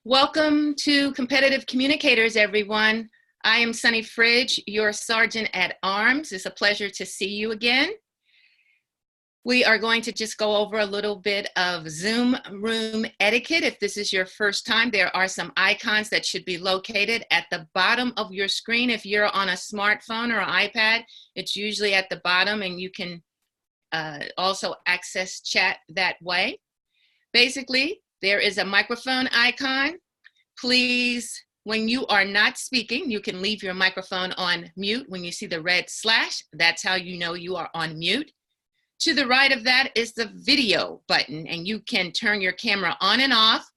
Welcome to Competitive Communicators, everyone. I am Sunny Fridge, your Sergeant at Arms. It's a pleasure to see you again. We are going to just go over a little bit of Zoom room etiquette. If this is your first time, there are some icons that should be located at the bottom of your screen. If you're on a smartphone or an iPad, it's usually at the bottom, and you can also access chat that way. Basically, there is a microphone icon. Please, when you are not speaking, you can leave your microphone on mute. When you see the red slash, that's how you know you are on mute. To the right of that is the video button, and you can turn your camera on and off.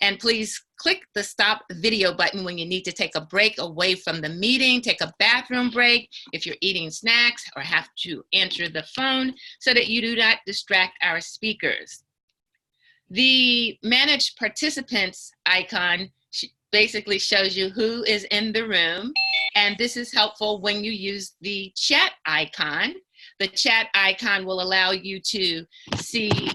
And please click the stop video button when you need to take a break away from the meeting, take a bathroom break, if you're eating snacks or have to answer the phone, so that you do not distract our speakers. The Manage Participants icon basically shows you who is in the room, and this is helpful when you use the chat icon. The chat icon will allow you to see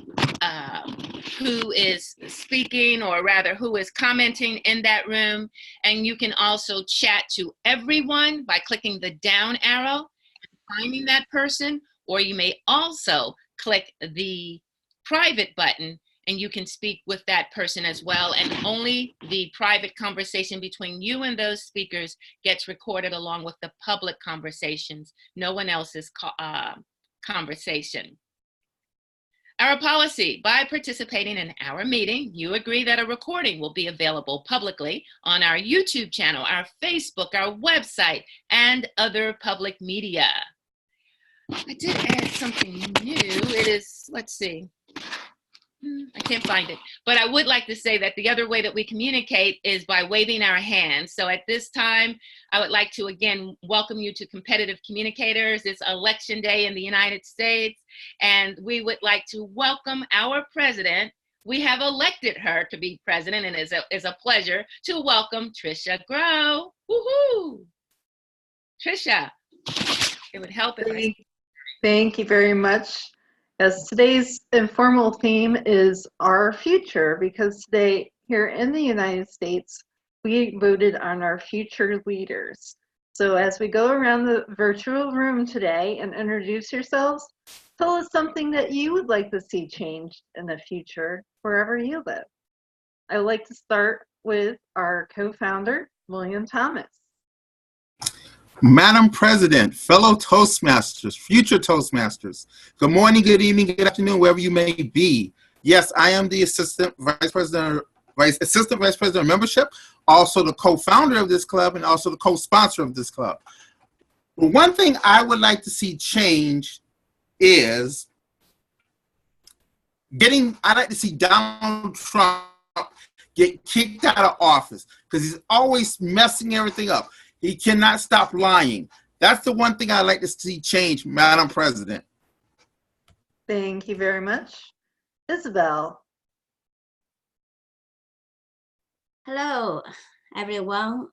who is speaking, or rather who is commenting in that room, and you can also chat to everyone by clicking the down arrow and finding that person, or you may also click the private button and you can speak with that person as well, and only the private conversation between you and those speakers gets recorded along with the public conversations, no one else's conversation. Our policy: by participating in our meeting, you agree that a recording will be available publicly on our YouTube channel, our Facebook, our website, and other public media. I did add something new. It is, let's see. I can't find it, but I would like to say that the other way that we communicate is by waving our hands. So at this time, I would like to again welcome you to Competitive Communicators. It's Election Day in the United States, and we would like to welcome our president. We have elected her to be president, and it's a pleasure to welcome Tricia Grow. Woohoo! Tricia, it would help if Thank you very much. Yes, today's informal theme is our future, because today here in the United States, we voted on our future leaders. So as we go around the virtual room today and introduce yourselves, tell us something that you would like to see changed in the future wherever you live. I would like to start with our co-founder, William Thomas. Madam President, fellow Toastmasters, future Toastmasters, good morning, good evening, good afternoon, wherever you may be. Yes, I am the Assistant Vice President of Membership, also the co-founder of this club, and also the co-sponsor of this club. One thing I would like to see change is I'd like to see Donald Trump get kicked out of office, because he's always messing everything up. He cannot stop lying. That's the one thing I'd like to see change, Madam President. Thank you very much. Isabel. Hello, everyone.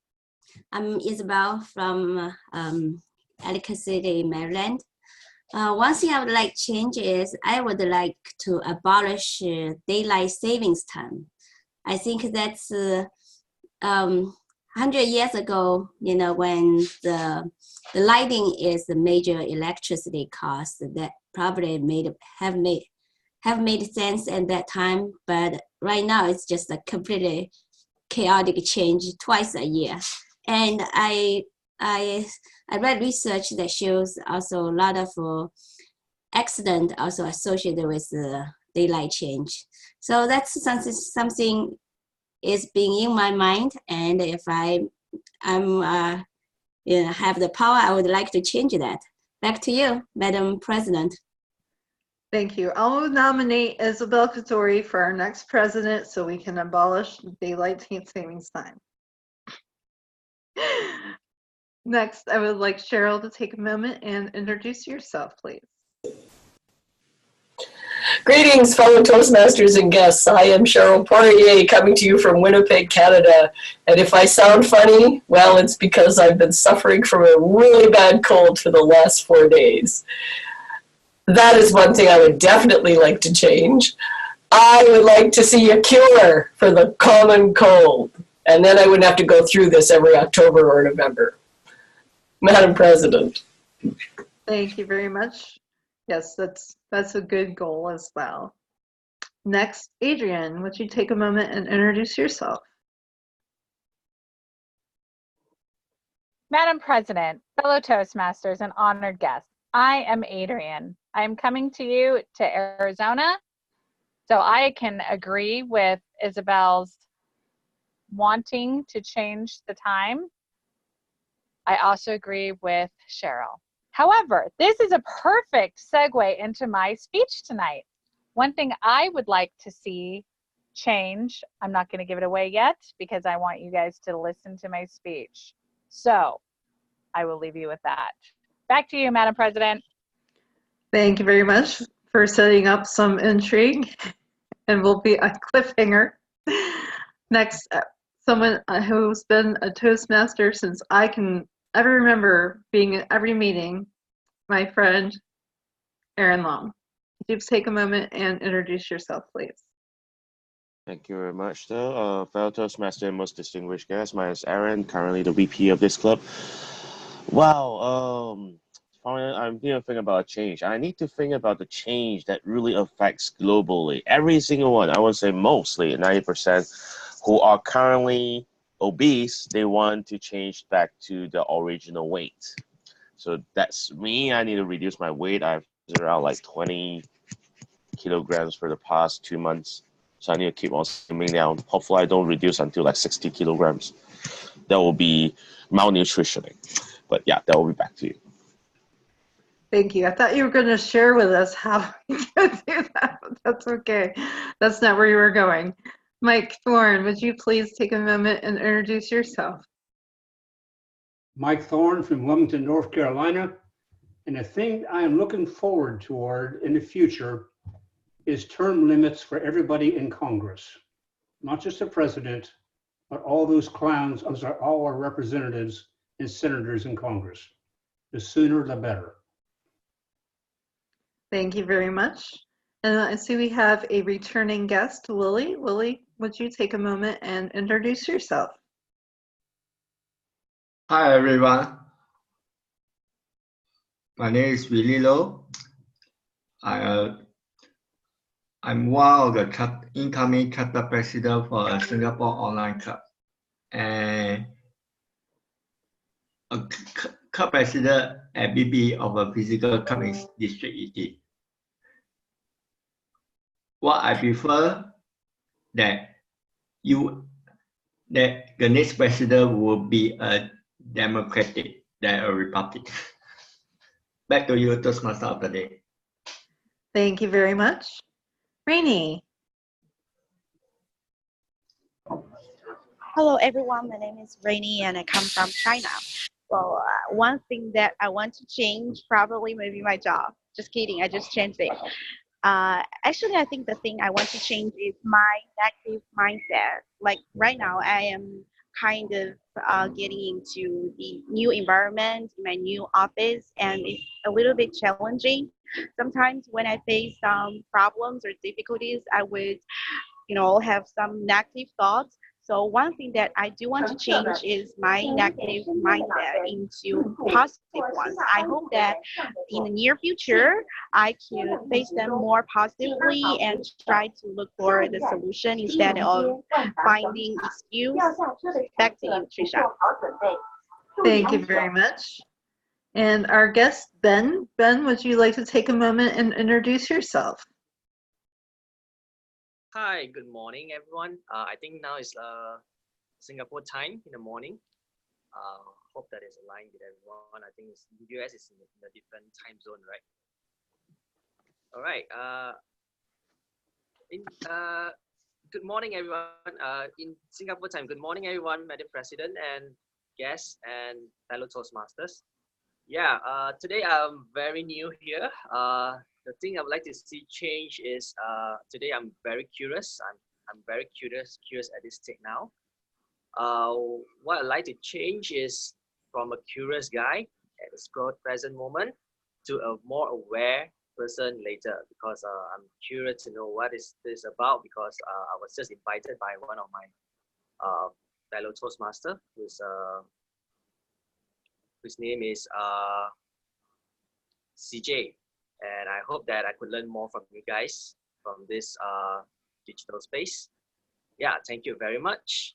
I'm Isabel from Ellicott City, Maryland. One thing I would like to change is I would like to abolish daylight savings time. I think that's 100 years ago, when the lighting is the major electricity cost, that probably have made sense at that time. But right now, it's just a completely chaotic change twice a year. And I read research that shows also a lot of accident also associated with the daylight change. So that's something is being in my mind, and if I'm have the power, I would like to change that. Back to you, Madam President. Thank you. I'll nominate Isabel Katori for our next president so we can abolish daylight savings time. Next, I would like Cheryl to take a moment and introduce yourself, please. Greetings, fellow Toastmasters and guests. I am Cheryl Poirier, coming to you from Winnipeg, Canada. And if I sound funny, well, it's because I've been suffering from a really bad cold for the last 4 days. That is one thing I would definitely like to change. I would like to see a cure for the common cold. And then I wouldn't have to go through this every October or November. Madam President. Thank you very much. Yes, that's a good goal as well. Next, Adrianne, would you take a moment and introduce yourself? Madam President, fellow Toastmasters, and honored guests, I am Adrianne. I am coming to you to Arizona, so I can agree with Isabel's wanting to change the time. I also agree with Cheryl. However, this is a perfect segue into my speech tonight. One thing I would like to see change, I'm not going to give it away yet because I want you guys to listen to my speech. So I will leave you with that. Back to you, Madam President. Thank you very much for setting up some intrigue and will be a cliffhanger. Next, someone who's been a Toastmaster since I can ever remember being in every meeting, my friend, Aaron Long. Could you take a moment and introduce yourself, please? Thank you very much, though. Fellow Toastmaster and most distinguished guests, my name is Aaron, currently the VP of this club. Wow, I'm thinking about a change. I need to think about the change that really affects globally. Every single one, I would say mostly 90%, who are currently obese, they want to change back to the original weight. So that's me. I need to reduce my weight. I've been around like 20 kilograms for the past 2 months. So I need to keep on slimming down. Hopefully I don't reduce until like 60 kilograms. That will be malnutritioning. But yeah, that will be back to you. Thank you. I thought you were going to share with us how you do that. That's okay. That's not where you were going. Mike Thorn, would you please take a moment and introduce yourself? Mike Thorn from Wilmington, North Carolina. And the thing I am looking forward toward in the future is term limits for everybody in Congress. Not just the president, but all those clowns, all our representatives and senators in Congress. The sooner, the better. Thank you very much. And I see we have a returning guest, Lily. Lily, would you take a moment and introduce yourself? Hi everyone. My name is Willie Low. I'm one of the incoming chapter president for a Singapore online club and a club president and BP of a physical club in District 18. What I prefer that the next president will be a Democratic than a Republican. Back to you, Toastmaster of the day. Thank you very much. Rainey. Hello everyone, my name is Rainey and I come from China. Well, one thing that I want to change probably maybe my job. Just kidding, I just changed it. Actually, I think the thing I want to change is my negative mindset. Like right now, I am kind of getting into the new environment, my new office, and it's a little bit challenging. Sometimes when I face some problems or difficulties, I would, have some negative thoughts. So one thing that I do want to change is my negative mindset into positive ones. I hope that in the near future, I can face them more positively and try to look for the solution instead of finding excuse. Back to you, Tricia. Thank you very much. And our guest, Ben. Ben, would you like to take a moment and introduce yourself? Hi, good morning, everyone. I think now is Singapore time in the morning. Hope that is aligned with everyone. I think the US is in a different time zone, right? All right. Good morning, everyone. In Singapore time, good morning, everyone, Madam President and guests and fellow Toastmasters. Yeah, today I'm very new here. The thing I would like to see change is today I'm very curious. I'm very curious at this stage now. What I'd like to change is from a curious guy at this present moment to a more aware person later because I'm curious to know what is this about because I was just invited by one of my fellow Toastmaster whose name is CJ, and I hope that I could learn more from you guys from this digital space. Yeah, thank you very much.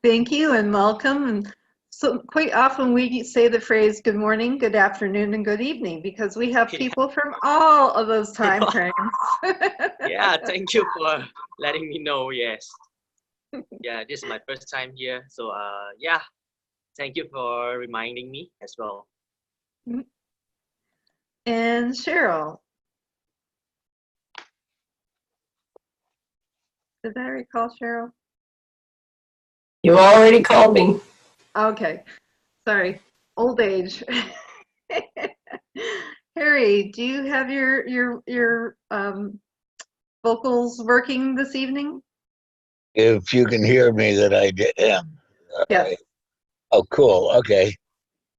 Thank you and welcome. And so quite often we say the phrase good morning, good afternoon, and good evening because we have people from all of those time frames. Yeah, thank you for letting me know. Yes. Yeah, this is my first time here. So yeah, thank you for reminding me as well. And Cheryl. Did I recall Cheryl? You already called me. Okay, sorry, old age. Harry, do you have your vocals working this evening? If you can hear me, that I am. Yes. Oh, cool. Okay.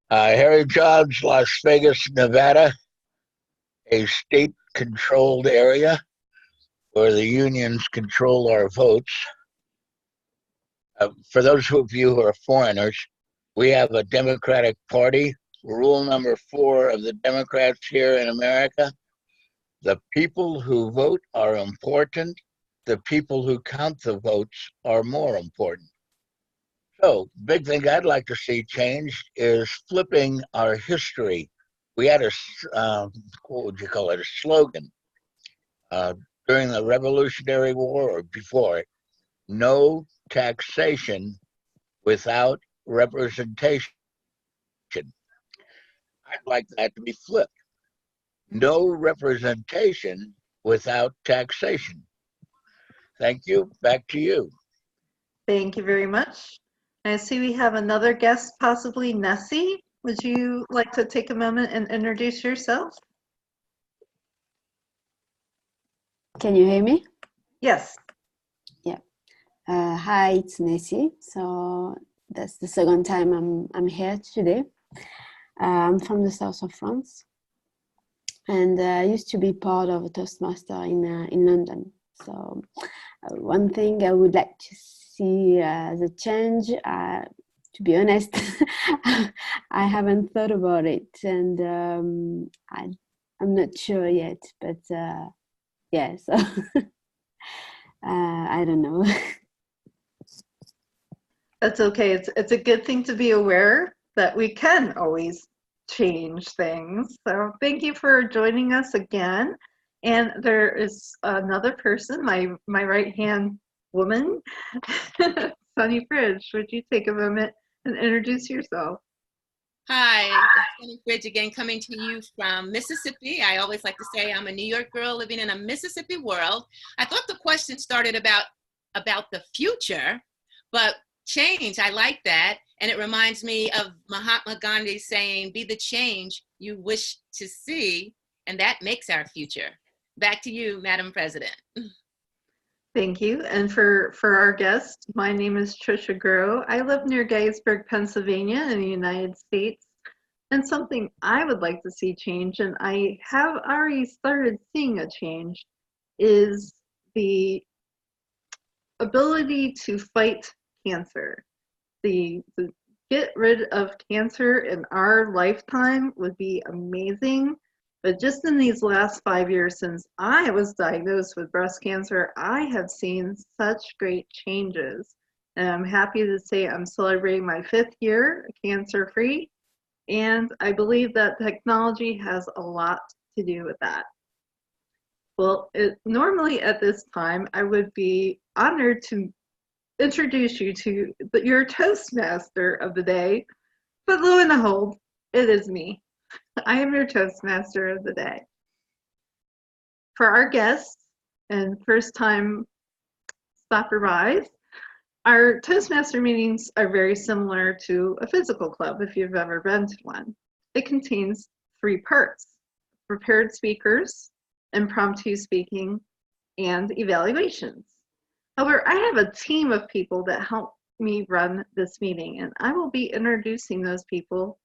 Harry Jobs, Las Vegas, Nevada, a state-controlled area where the unions control our votes. For those of you who are foreigners, we have a Democratic Party. Rule number 4 of the Democrats here in America: the people who vote are important. The people who count the votes are more important. So, big thing I'd like to see changed is flipping our history. We had a, what would you call it, a slogan during the Revolutionary War or before it: no taxation without representation. I'd like that to be flipped. No representation without taxation. Thank you. Back to you. Thank you very much. I see we have another guest, possibly Nessie. Would you like to take a moment and introduce yourself? Can you hear me? Yes. Yeah. Hi, it's Nessie. So that's the second time I'm here today. I'm from the south of France, and I used to be part of a Toastmaster in London. So one thing I would like to see as a change, to be honest, I haven't thought about it, and I'm not sure yet, but yeah, so I don't know. That's okay. It's a good thing to be aware that we can always change things. So thank you for joining us again. And there is another person, my right-hand woman, Sunny Fridge. Would you take a moment and introduce yourself? Hi, it's Sunny Fridge again, coming to you from Mississippi. I always like to say I'm a New York girl living in a Mississippi world. I thought the question started about the future, but change, I like that. And it reminds me of Mahatma Gandhi saying, be the change you wish to see, and that makes our future. Back to you, Madam President. Thank you. And for our guest, my name is Tricia Grow. I live near Gettysburg, Pennsylvania in the United States. And something I would like to see change, and I have already started seeing a change, is the ability to fight cancer. The get rid of cancer in our lifetime would be amazing. But just in these last 5 years since I was diagnosed with breast cancer, I have seen such great changes. And I'm happy to say I'm celebrating my 5th year cancer-free. And I believe that technology has a lot to do with that. Well, normally at this time, I would be honored to introduce you to your Toastmaster of the day, but lo and behold, it is me. I am your Toastmaster of the day. For our guests and first-time stopper-bys, our Toastmaster meetings are very similar to a physical club if you've ever been to one. It contains 3 parts: prepared speakers, impromptu speaking, and evaluations. However, I have a team of people that help me run this meeting, and I will be introducing those people,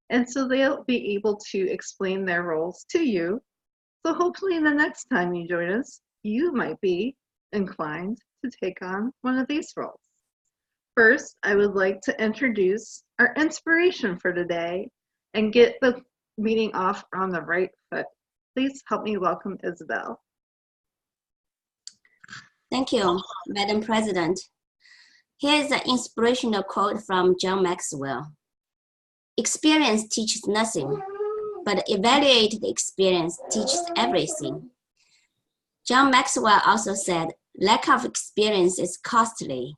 and so they'll be able to explain their roles to you So hopefully the next time you join us, you might be inclined to take on one of these roles. First, I would like to introduce our inspiration for today and get the meeting off on the right foot. Please help me welcome Isabel. Thank you, Madam President. Here's an inspirational quote from John Maxwell. Experience teaches nothing, but evaluated experience teaches everything. John Maxwell also said, lack of experience is costly.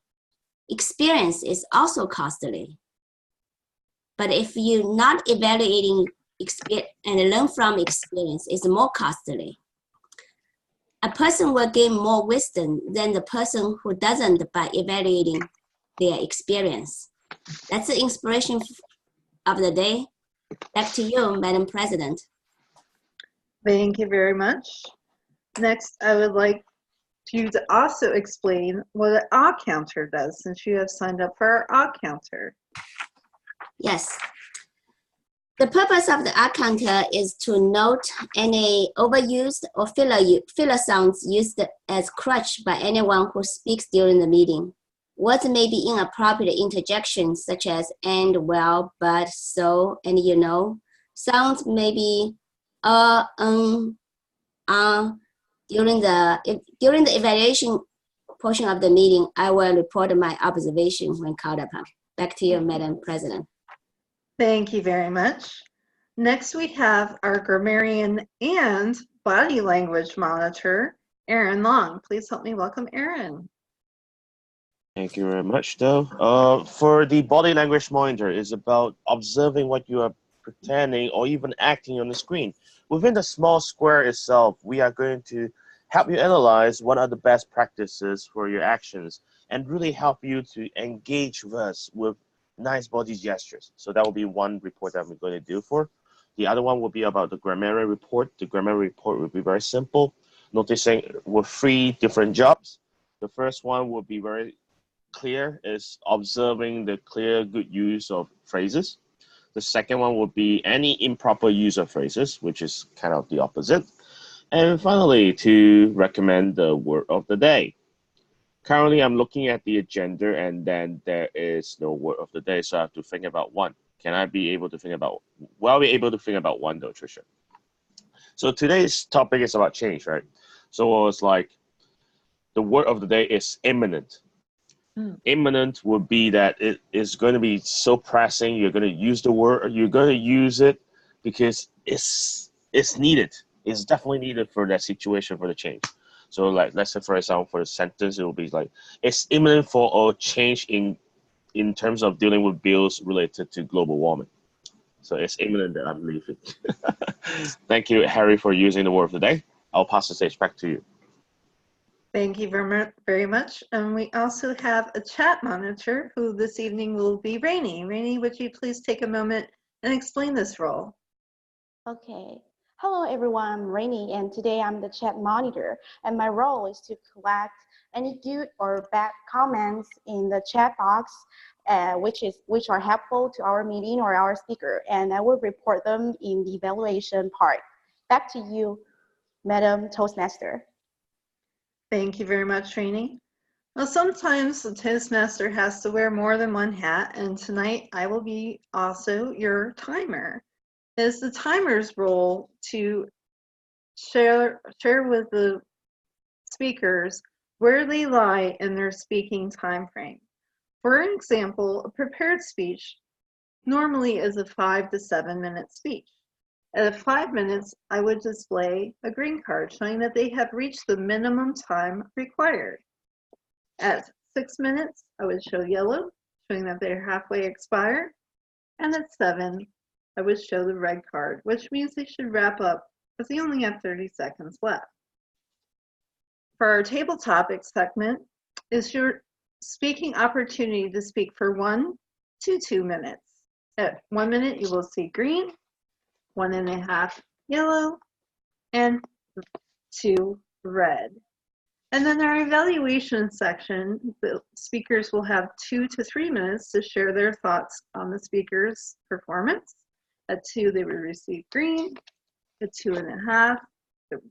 Experience is also costly. But if you're not evaluating experience and learn from experience, it's more costly. A person will gain more wisdom than the person who doesn't by evaluating their experience. That's the inspiration of the day. Back to you, Madam President. Thank you very much. Next, I would like you to also explain what an ah counter does, since you have signed up for our ah counter. Yes. The purpose of the ah counter is to note any overused or filler sounds used as crutch by anyone who speaks during the meeting. Words may be inappropriate interjections such as and, well, but, so, and you know. Sounds may be during the evaluation portion of the meeting, I will report my observation when called upon. Back to you, Madam President. Thank you very much. Next, we have our grammarian and body language monitor, Aaron Long. Please help me welcome Aaron. Thank you very much, though. For the body language monitor, is about observing what you are pretending or even acting on the screen. Within the small square itself, we are going to help you analyze what are the best practices for your actions and really help you to engage with us with nice body gestures. So that will be one report that we're going to do for. The other one will be about the grammar report. The grammar report will be very simple, noticing with 3 different jobs. The first one will be very clear, is observing the clear, good use of phrases. The second one would be any improper use of phrases, which is kind of the opposite. And finally, to recommend the word of the day. Currently, I'm looking at the agenda and then there is no word of the day, so I have to think about one. Can I be able to think about, well, we're able to think about one though, Tricia. So today's topic is about change, right? So it's like, the word of the day is imminent. Imminent would be that it is going to be so pressing, you're going to use the word, you're going to use it because it's needed. It's definitely needed for that situation, for the change. So like, let's say for example, for the sentence, it will be like, it's imminent for a change in terms of dealing with bills related to global warming. So it's imminent that I'm leaving. Thank you, Harry, for using the word of the day. I'll pass the stage back to you. Thank you very much. And we also have a chat monitor who this evening will be Rainey. Rainey, would you please take a moment and explain this role? Okay. Hello everyone, I'm Rainey, and today I'm the chat monitor, and my role is to collect any good or bad comments in the chat box, which are helpful to our meeting or our speaker, and I will report them in the evaluation part. Back to you, Madam Toastmaster. Thank you very much, Rainey. Well, sometimes the Toastmaster has to wear more than one hat, and tonight I will be also your timer. It's the timer's role to share with the speakers where they lie in their speaking time frame. For example, a prepared speech normally is a 5 to 7 minute speech. At 5 minutes, I would display a green card showing that they have reached the minimum time required. At 6 minutes, I would show yellow, showing that they're halfway expired. And at 7, I would show the red card, which means they should wrap up because they only have 30 seconds left. For our table topic segment, is your speaking opportunity to speak for 1 to 2 minutes. At 1 minute, you will see green, 1.5 yellow, and 2 red. And then our evaluation section, the speakers will have 2 to 3 minutes to share their thoughts on the speaker's performance. At 2, they will receive green. At 2.5,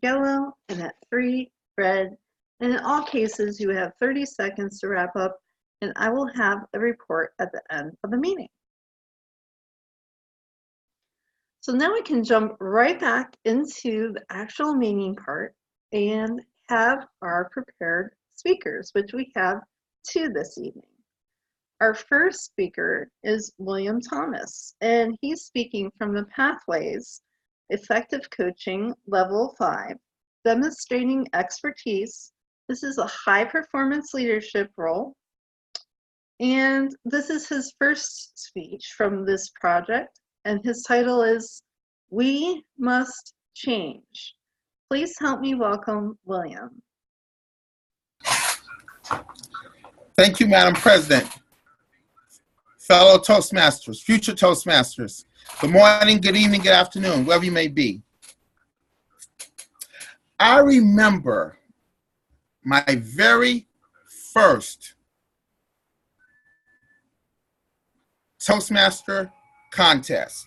yellow, and at 3, red. And in all cases, you have 30 seconds to wrap up, and I will have a report at the end of the meeting. So now we can jump right back into the actual meeting part and have our prepared speakers, which we have 2 this evening. Our first speaker is William Thomas, and he's speaking from the Pathways Effective Coaching Level 5, demonstrating expertise. This is a high-performance leadership role, and this is his first speech from this project, and his title is We Must Change. Please help me welcome William. Thank you, Madam President. Fellow Toastmasters, future Toastmasters, good morning, good evening, good afternoon, wherever you may be. I remember my very first Toastmaster contest.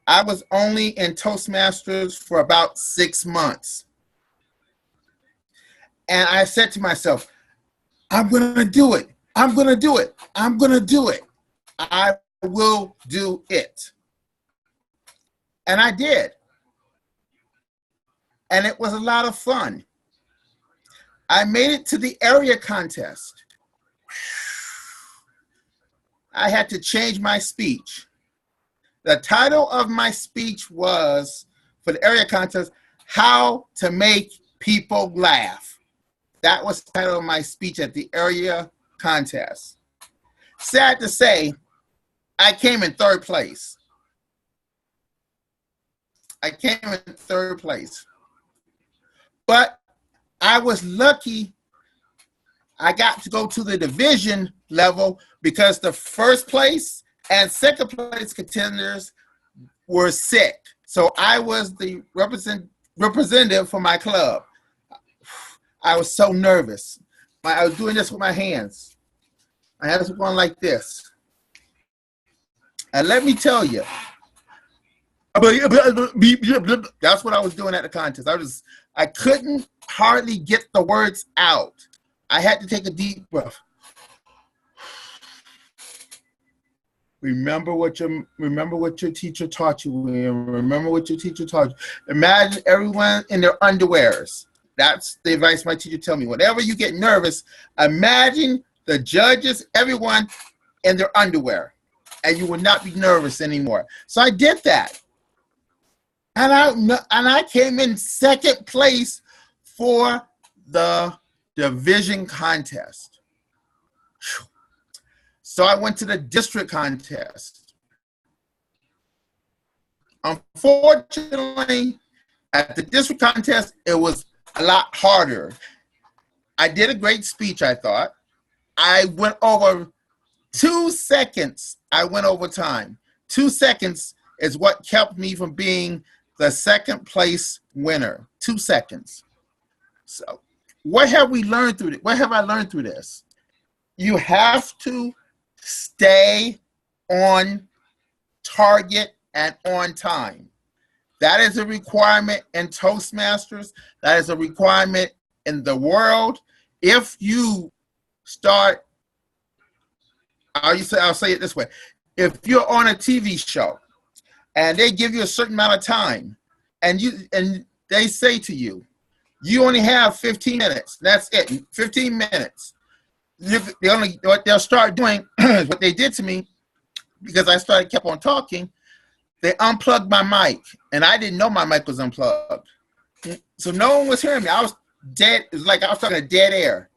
I was only in Toastmasters for about 6 months. And I said to myself, I'm going to do it. I'm going to do it. I'm going to do it. I will do it. And I did. And it was a lot of fun. I made it to the area contest. I had to change my speech. The title of my speech was, for the area contest, How to Make People Laugh. That was the title of my speech at the area contest. Sad to say, I came in 3rd place. I came in 3rd place. But I was lucky I got to go to the division level because the 1st place and 2nd place contenders were sick. So I was the representative for my club. I was so nervous. I was doing this with my hands. My hands were going like this. And let me tell you, that's what I was doing at the contest. I couldn't hardly get the words out. I had to take a deep breath. Remember what your teacher taught you. Remember what your teacher taught you. Imagine everyone in their underwears. That's the advice my teacher told me. Whenever you get nervous, imagine the judges, everyone in their underwear, and you will not be nervous anymore. So I did that. And I came in 2nd place for the division contest. So I went to the district contest. Unfortunately, at the district contest, it was a lot harder. I did a great speech, I thought. I went over 2 seconds. I went over time. 2 seconds is what kept me from being the 2nd place winner. 2 seconds. So what have we learned through this? What have I learned through this? You have to stay on target and on time. That is a requirement in Toastmasters. That is a requirement in the world. If you start, I'll say it this way. If you're on a TV show and they give you a certain amount of time and they say to you, you only have 15 minutes. That's it, 15 minutes. What they'll start doing is what they did to me, because I kept on talking. They unplugged my mic, and I didn't know my mic was unplugged. So no one was hearing me. I was dead. It was like I was talking to dead air.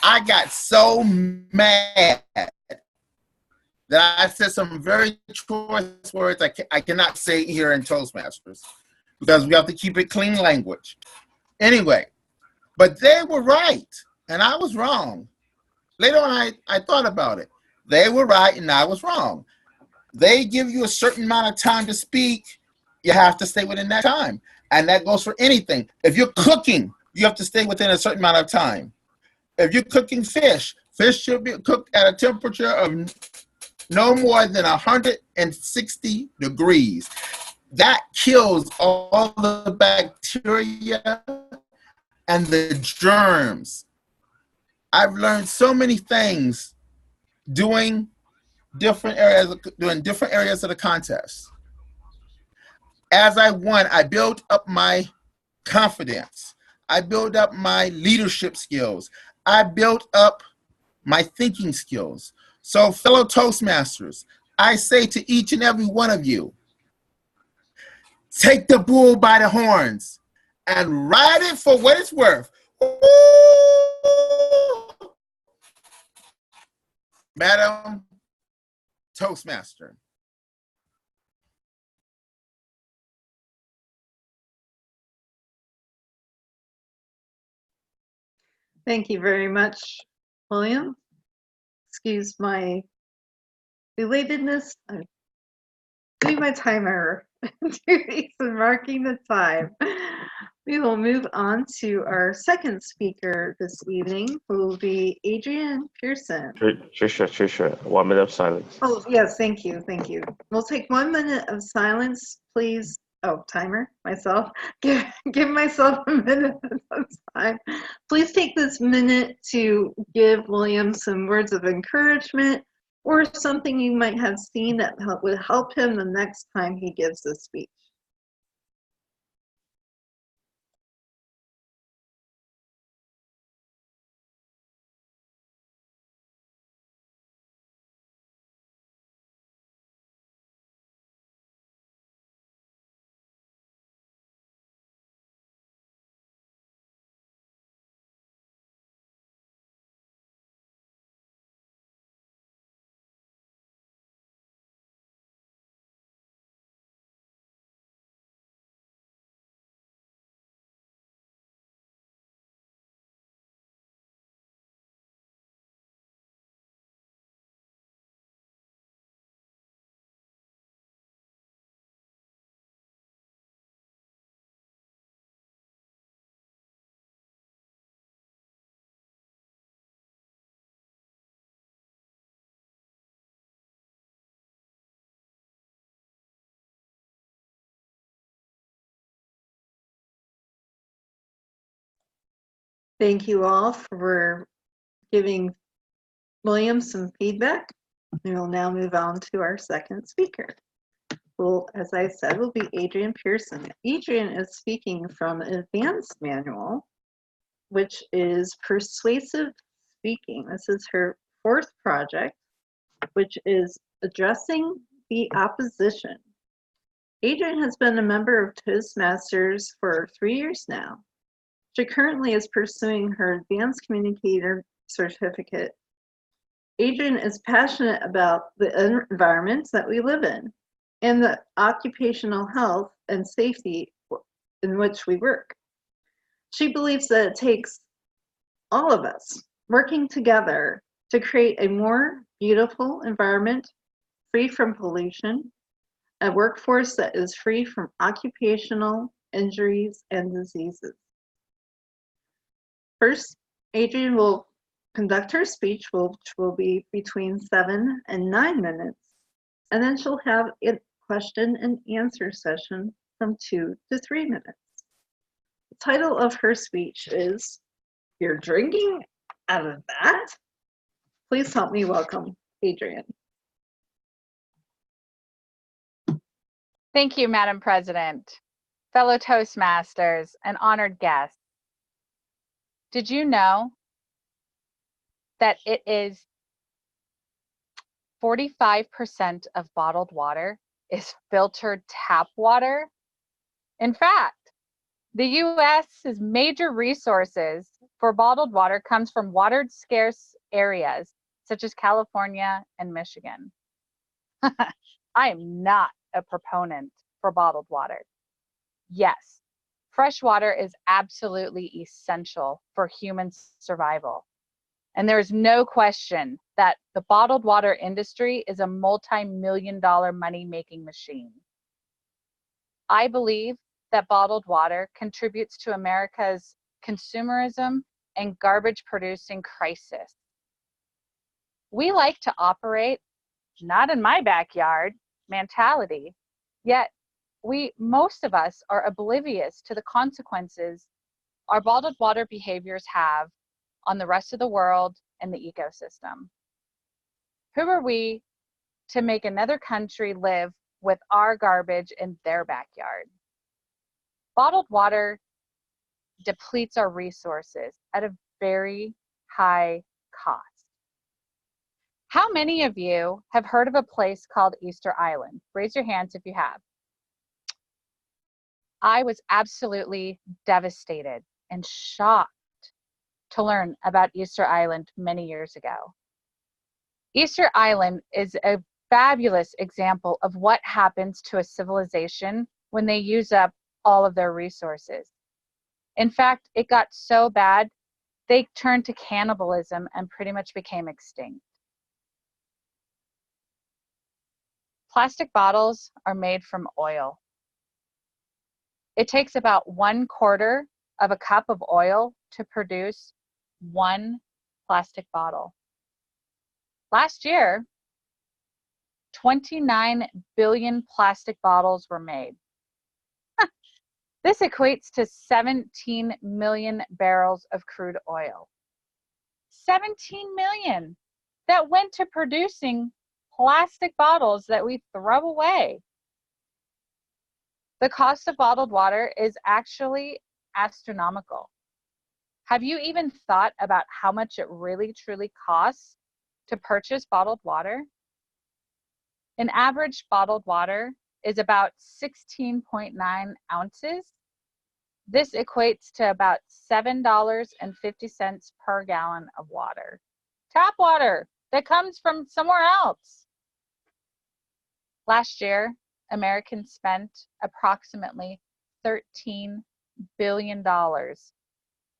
I got so mad that I said some very choice words I cannot say here in Toastmasters, because we have to keep it clean language. Anyway, but they were right, and I was wrong. Later on, I thought about it. They were right, and I was wrong. They give you a certain amount of time to speak. You have to stay within that time. And that goes for anything. If you're cooking, you have to stay within a certain amount of time. If you're cooking fish should be cooked at a temperature of no more than 160 degrees. That kills all the bacteria and the germs. I've learned so many things doing different areas of the contest. As I won, I built up my confidence. I built up my leadership skills. I built up my thinking skills. So fellow Toastmasters, I say to each and every one of you, take the bull by the horns and ride it for what it's worth. Woo! Madam Toastmaster. Thank you very much, William. Excuse my belatedness. I'm doing my timer duties and marking the time. We will move on to our second speaker this evening, who will be Adrianne Pearson. Tricia, 1 minute of silence. Oh, yes, thank you, thank you. We'll take 1 minute of silence, please. Oh, timer, myself. Give myself a minute of time. Please take this minute to give William some words of encouragement or something you might have seen that would help him the next time he gives a speech. Thank you all for giving William some feedback. We will now move on to our second speaker. Well, as I said, will be Adrianne Pearson. Adrianne is speaking from Advanced Manual, which is persuasive speaking. This is her fourth project, which is addressing the opposition. Adrianne has been a member of Toastmasters for 3 years now. She currently is pursuing her Advanced Communicator certificate. Adrianne is passionate about the environments that we live in and the occupational health and safety in which we work. She believes that it takes all of us working together to create a more beautiful environment, free from pollution, a workforce that is free from occupational injuries and diseases. First, Adrianne will conduct her speech, which will be between 7 and 9 minutes, and then she'll have a question and answer session from 2 to 3 minutes. The title of her speech is, "You're Drinking Out of That?" Please help me welcome Adrianne. Thank you, Madam President, fellow Toastmasters, and honored guests. Did you know that it is 45% of bottled water is filtered tap water? In fact, the US's major resources for bottled water comes from water scarce areas such as California and Michigan. I am not a proponent for bottled water. Yes, fresh water is absolutely essential for human survival. And there is no question that the bottled water industry is a multi-million-dollar money-making machine. I believe that bottled water contributes to America's consumerism and garbage-producing crisis. We like to operate, not in my backyard mentality, yet most of us are oblivious to the consequences our bottled water behaviors have on the rest of the world and the ecosystem. Who are we to make another country live with our garbage in their backyard? Bottled water depletes our resources at a very high cost. How many of you have heard of a place called Easter Island? Raise your hands if you have. I was absolutely devastated and shocked to learn about Easter Island many years ago. Easter Island is a fabulous example of what happens to a civilization when they use up all of their resources. In fact, it got so bad, they turned to cannibalism and pretty much became extinct. Plastic bottles are made from oil. It takes about 1/4 of a cup of oil to produce one plastic bottle. Last year, 29 billion plastic bottles were made. This equates to 17 million barrels of crude oil. 17 million that went to producing plastic bottles that we throw away. The cost of bottled water is actually astronomical. Have you even thought about how much it really truly costs to purchase bottled water? An average bottled water is about 16.9 ounces. This equates to about $7.50 per gallon of water. Tap water that comes from somewhere else. Last year, Americans spent approximately $13 billion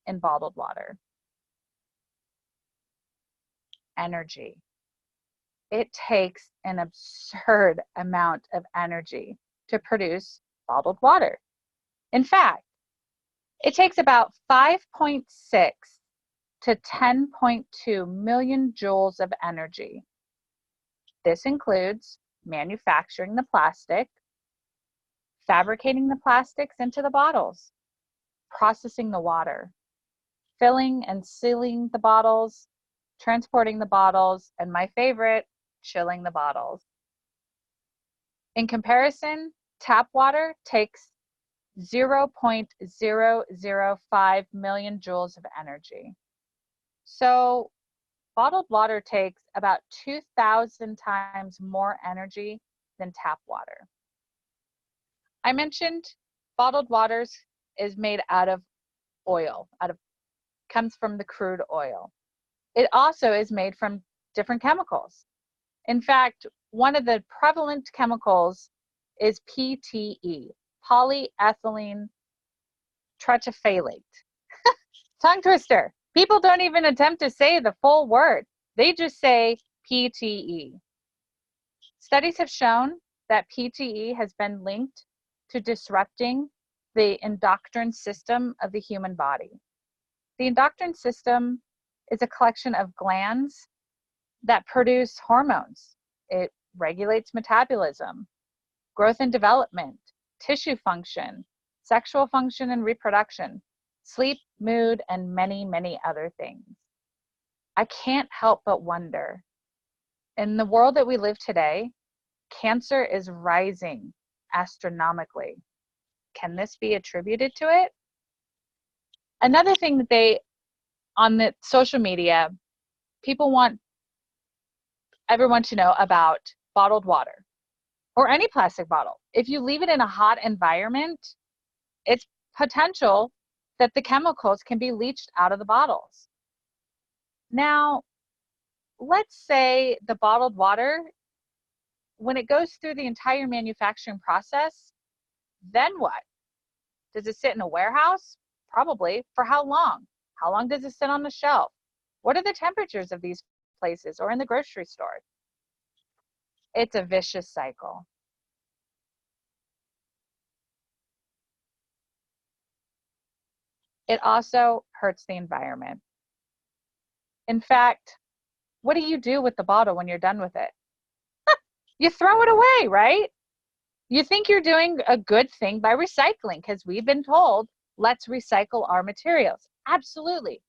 in bottled water. Energy. It takes an absurd amount of energy to produce bottled water. In fact, it takes about 5.6 to 10.2 million joules of energy. This includes manufacturing the plastic, fabricating the plastics into the bottles, processing the water, filling and sealing the bottles, transporting the bottles, and my favorite, chilling the bottles. In comparison, tap water takes 0.005 million joules of energy. So bottled water takes about 2,000 times more energy than tap water. I mentioned bottled waters is made out of oil, comes from the crude oil. It also is made from different chemicals. In fact, one of the prevalent chemicals is PTE, polyethylene terephthalate. Tongue twister. People don't even attempt to say the full word. They just say PTE. Studies have shown that PTE has been linked to disrupting the endocrine system of the human body. The endocrine system is a collection of glands that produce hormones. It regulates metabolism, growth and development, tissue function, sexual function and reproduction, sleep, mood, and many, many other things. I can't help but wonder, in the world that we live today, cancer is rising astronomically. Can this be attributed to it? Another thing that on the social media, people want everyone to know about bottled water or any plastic bottle. If you leave it in a hot environment, it's potential that the chemicals can be leached out of the bottles. Now, let's say the bottled water, when it goes through the entire manufacturing process, then what? Does it sit in a warehouse? Probably. For how long? How long does it sit on the shelf? What are the temperatures of these places or in the grocery store? It's a vicious cycle. It also hurts the environment. In fact, what do you do with the bottle when you're done with it? You throw it away, right? You think you're doing a good thing by recycling because we've been told, let's recycle our materials. Absolutely.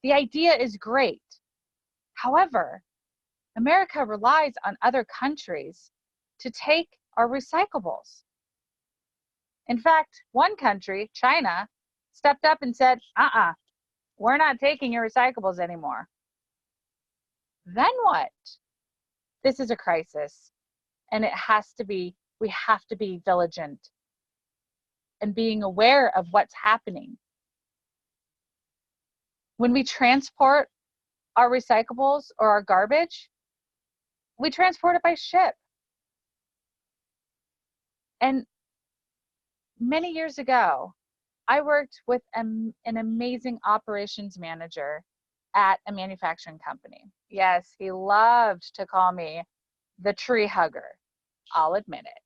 The idea is great. However, America relies on other countries to take our recyclables. In fact, one country, China, stepped up and said, we're not taking your recyclables anymore. Then what? This is a crisis, and we have to be vigilant and being aware of what's happening. When we transport our recyclables or our garbage, we transport it by ship. And many years ago, I worked with an amazing operations manager at a manufacturing company. Yes, he loved to call me the tree hugger. I'll admit it.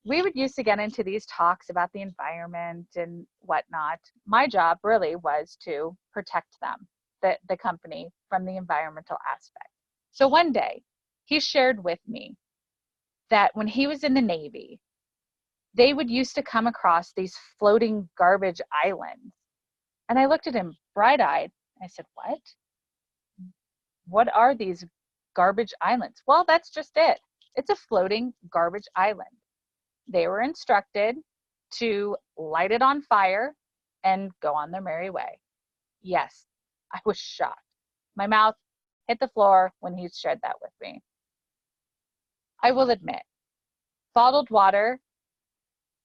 We would used to get into these talks about the environment and whatnot. My job really was to protect them, the company, from the environmental aspect. So one day, he shared with me that when he was in the Navy, they would used to come across these floating garbage islands. And I looked at him bright-eyed. I said, what? What are these garbage islands? Well, that's just it. It's a floating garbage island. They were instructed to light it on fire and go on their merry way. Yes, I was shocked. My mouth hit the floor when he shared that with me. I will admit, bottled water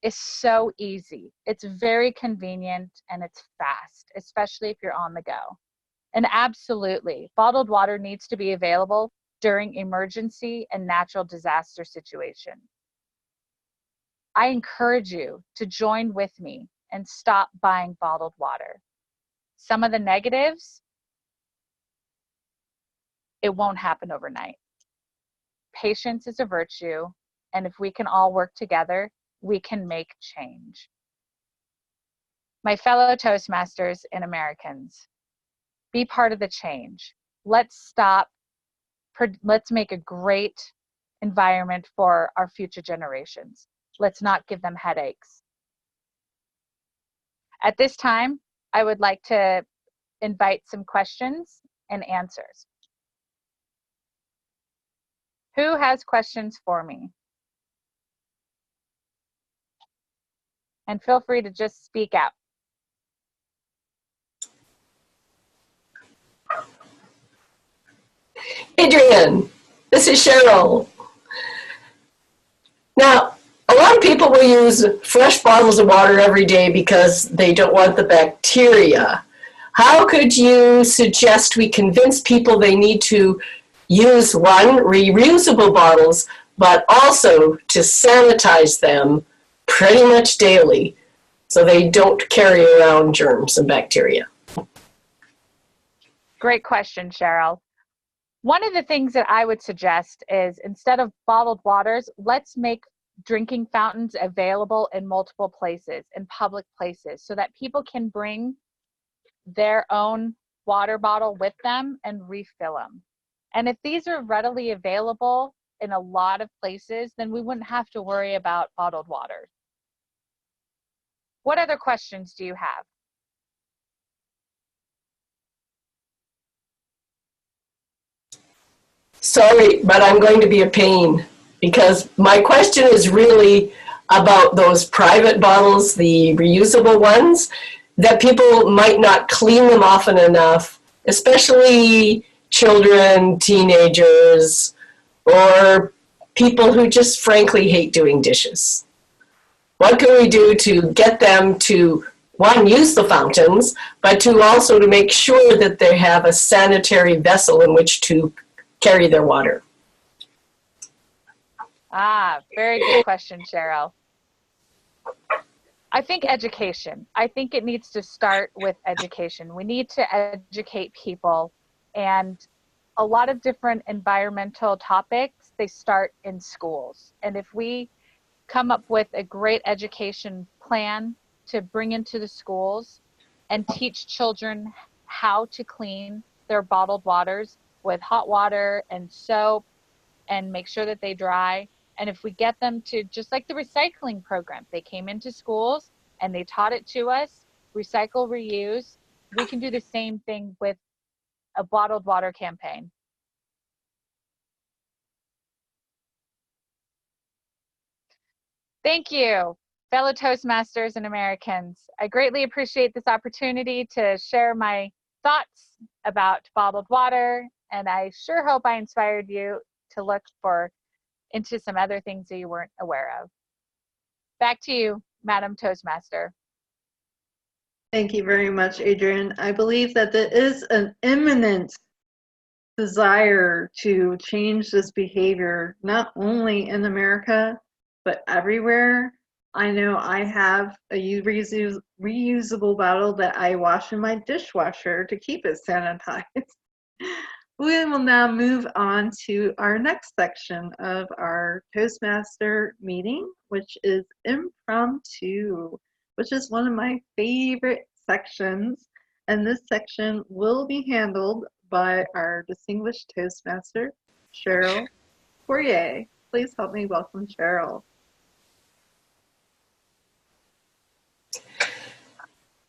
is so easy. It's very convenient and it's fast, especially if you're on the go. And absolutely, bottled water needs to be available during emergency and natural disaster situations. I encourage you to join with me and stop buying bottled water. Some of the negatives, it won't happen overnight. Patience is a virtue, and if we can all work together, we can make change. My fellow Toastmasters and Americans, be part of the change. Let's make a great environment for our future generations. Let's not give them headaches. At this time, I would like to invite some questions and answers. Who has questions for me? And feel free to just speak out. Adrianne, this is Cheryl. Now, a lot of people will use fresh bottles of water every day because they don't want the bacteria. How could you suggest we convince people they need to use, one, reusable bottles, but also to sanitize them pretty much daily so they don't carry around germs and bacteria? Great question, Cheryl. One of the things that I would suggest is, instead of bottled waters, let's make drinking fountains available in multiple places, in public places, so that people can bring their own water bottle with them and refill them. And if these are readily available in a lot of places, then we wouldn't have to worry about bottled water. What other questions do you have? Sorry, but I'm going to be a pain, because my question is really about those private bottles, the reusable ones, that people might not clean them often enough, especially children, teenagers, or people who just frankly hate doing dishes. What can we do to get them to, one, use the fountains, but to also to make sure that they have a sanitary vessel in which to carry their water? Very good question, Cheryl. I think education. I think it needs to start with education. We need to educate people, and a lot of different environmental topics, they start in schools. And if we come up with a great education plan to bring into the schools and teach children how to clean their bottled waters with hot water and soap and make sure that they dry, And if we get them to, just like the recycling program, they came into schools and they taught it to us, recycle, reuse, we can do the same thing with a bottled water campaign. Thank you, fellow Toastmasters and Americans. I greatly appreciate this opportunity to share my thoughts about bottled water, and I sure hope I inspired you to look into some other things that you weren't aware of. Back to you, Madam Toastmaster. Thank you very much, Adrianne. I believe that there is an imminent desire to change this behavior, not only in America, but everywhere. I know I have a reusable bottle that I wash in my dishwasher to keep it sanitized. We will now move on to our next section of our Toastmaster meeting, which is impromptu, which is one of my favorite sections. And this section will be handled by our distinguished Toastmaster, Cheryl Poirier. Please help me welcome Cheryl.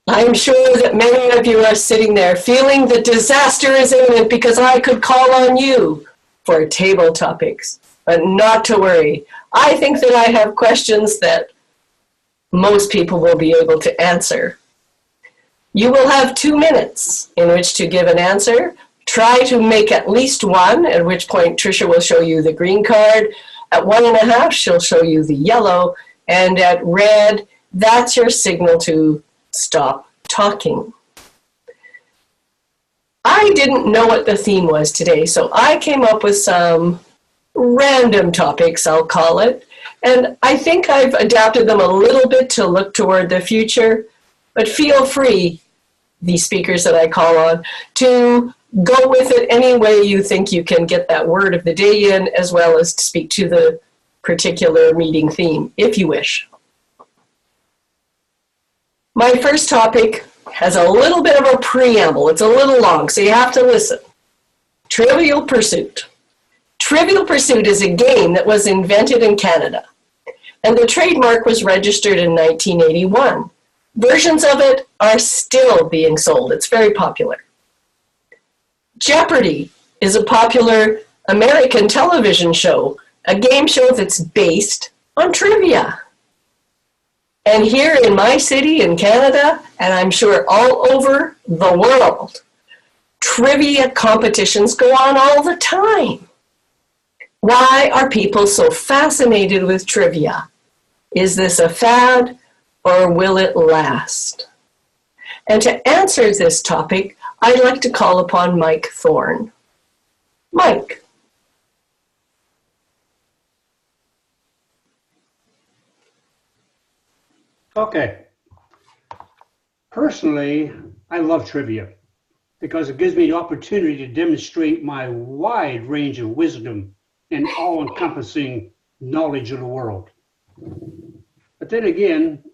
I'm sure that many of you are sitting there feeling that disaster is imminent because I could call on you for table topics, but not to worry. I think that I have questions that most people will be able to answer. You will have 2 minutes in which to give an answer. Try to make at least one, at which point Tricia will show you the green card. At 1.5, she'll show you the yellow, and at red, that's your signal to stop talking. I didn't know what the theme was today, so I came up with some random topics, I'll call it, and I think I've adapted them a little bit to look toward the future, but feel free, the speakers that I call on, to go with it any way you think you can get that word of the day in, as well as to speak to the particular meeting theme, if you wish. My first topic has a little bit of a preamble. It's a little long, so you have to listen. Trivial Pursuit. Trivial Pursuit is a game that was invented in Canada, and the trademark was registered in 1981. Versions of it are still being sold. It's very popular. Jeopardy is a popular American television show, a game show that's based on trivia. And here in my city in Canada, and I'm sure all over the world, trivia competitions go on all the time. Why are people so fascinated with trivia? Is this a fad or will it last? And to answer this topic, I'd like to call upon Mike Thorn. Mike. Okay. Personally, I love trivia because it gives me the opportunity to demonstrate my wide range of wisdom and all-encompassing knowledge of the world. But then again,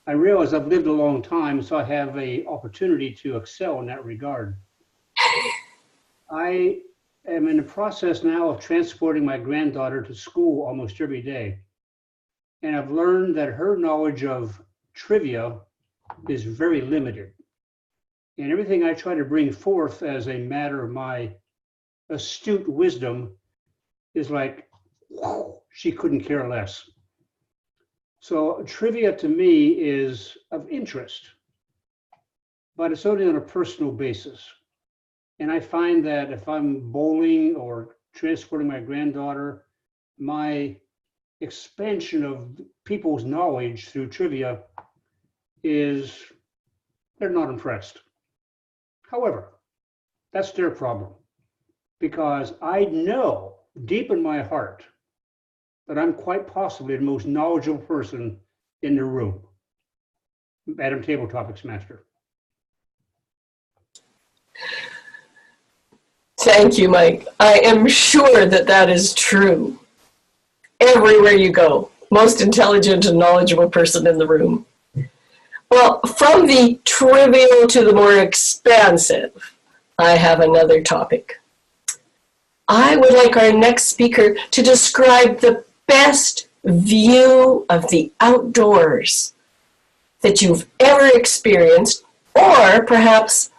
I realize I've lived a long time, so I have an opportunity to excel in that regard. I am in the process now of transporting my granddaughter to school almost every day. And I've learned that her knowledge of trivia is very limited. And everything I try to bring forth as a matter of my astute wisdom is like, whoa, she couldn't care less. So trivia to me is of interest, but it's only on a personal basis. And I find that if I'm bowling or transporting my granddaughter, my expansion of people's knowledge through trivia is they're not impressed. However, that's their problem, because I know deep in my heart that I'm quite possibly the most knowledgeable person in the room. Madam Table Topics Master. Thank you, Mike. I am sure that that is true. Everywhere you go, most intelligent and knowledgeable person in the room. Well, from the trivial to the more expansive, I have another topic. I would like our next speaker to describe the best view of the outdoors that you've ever experienced, or perhaps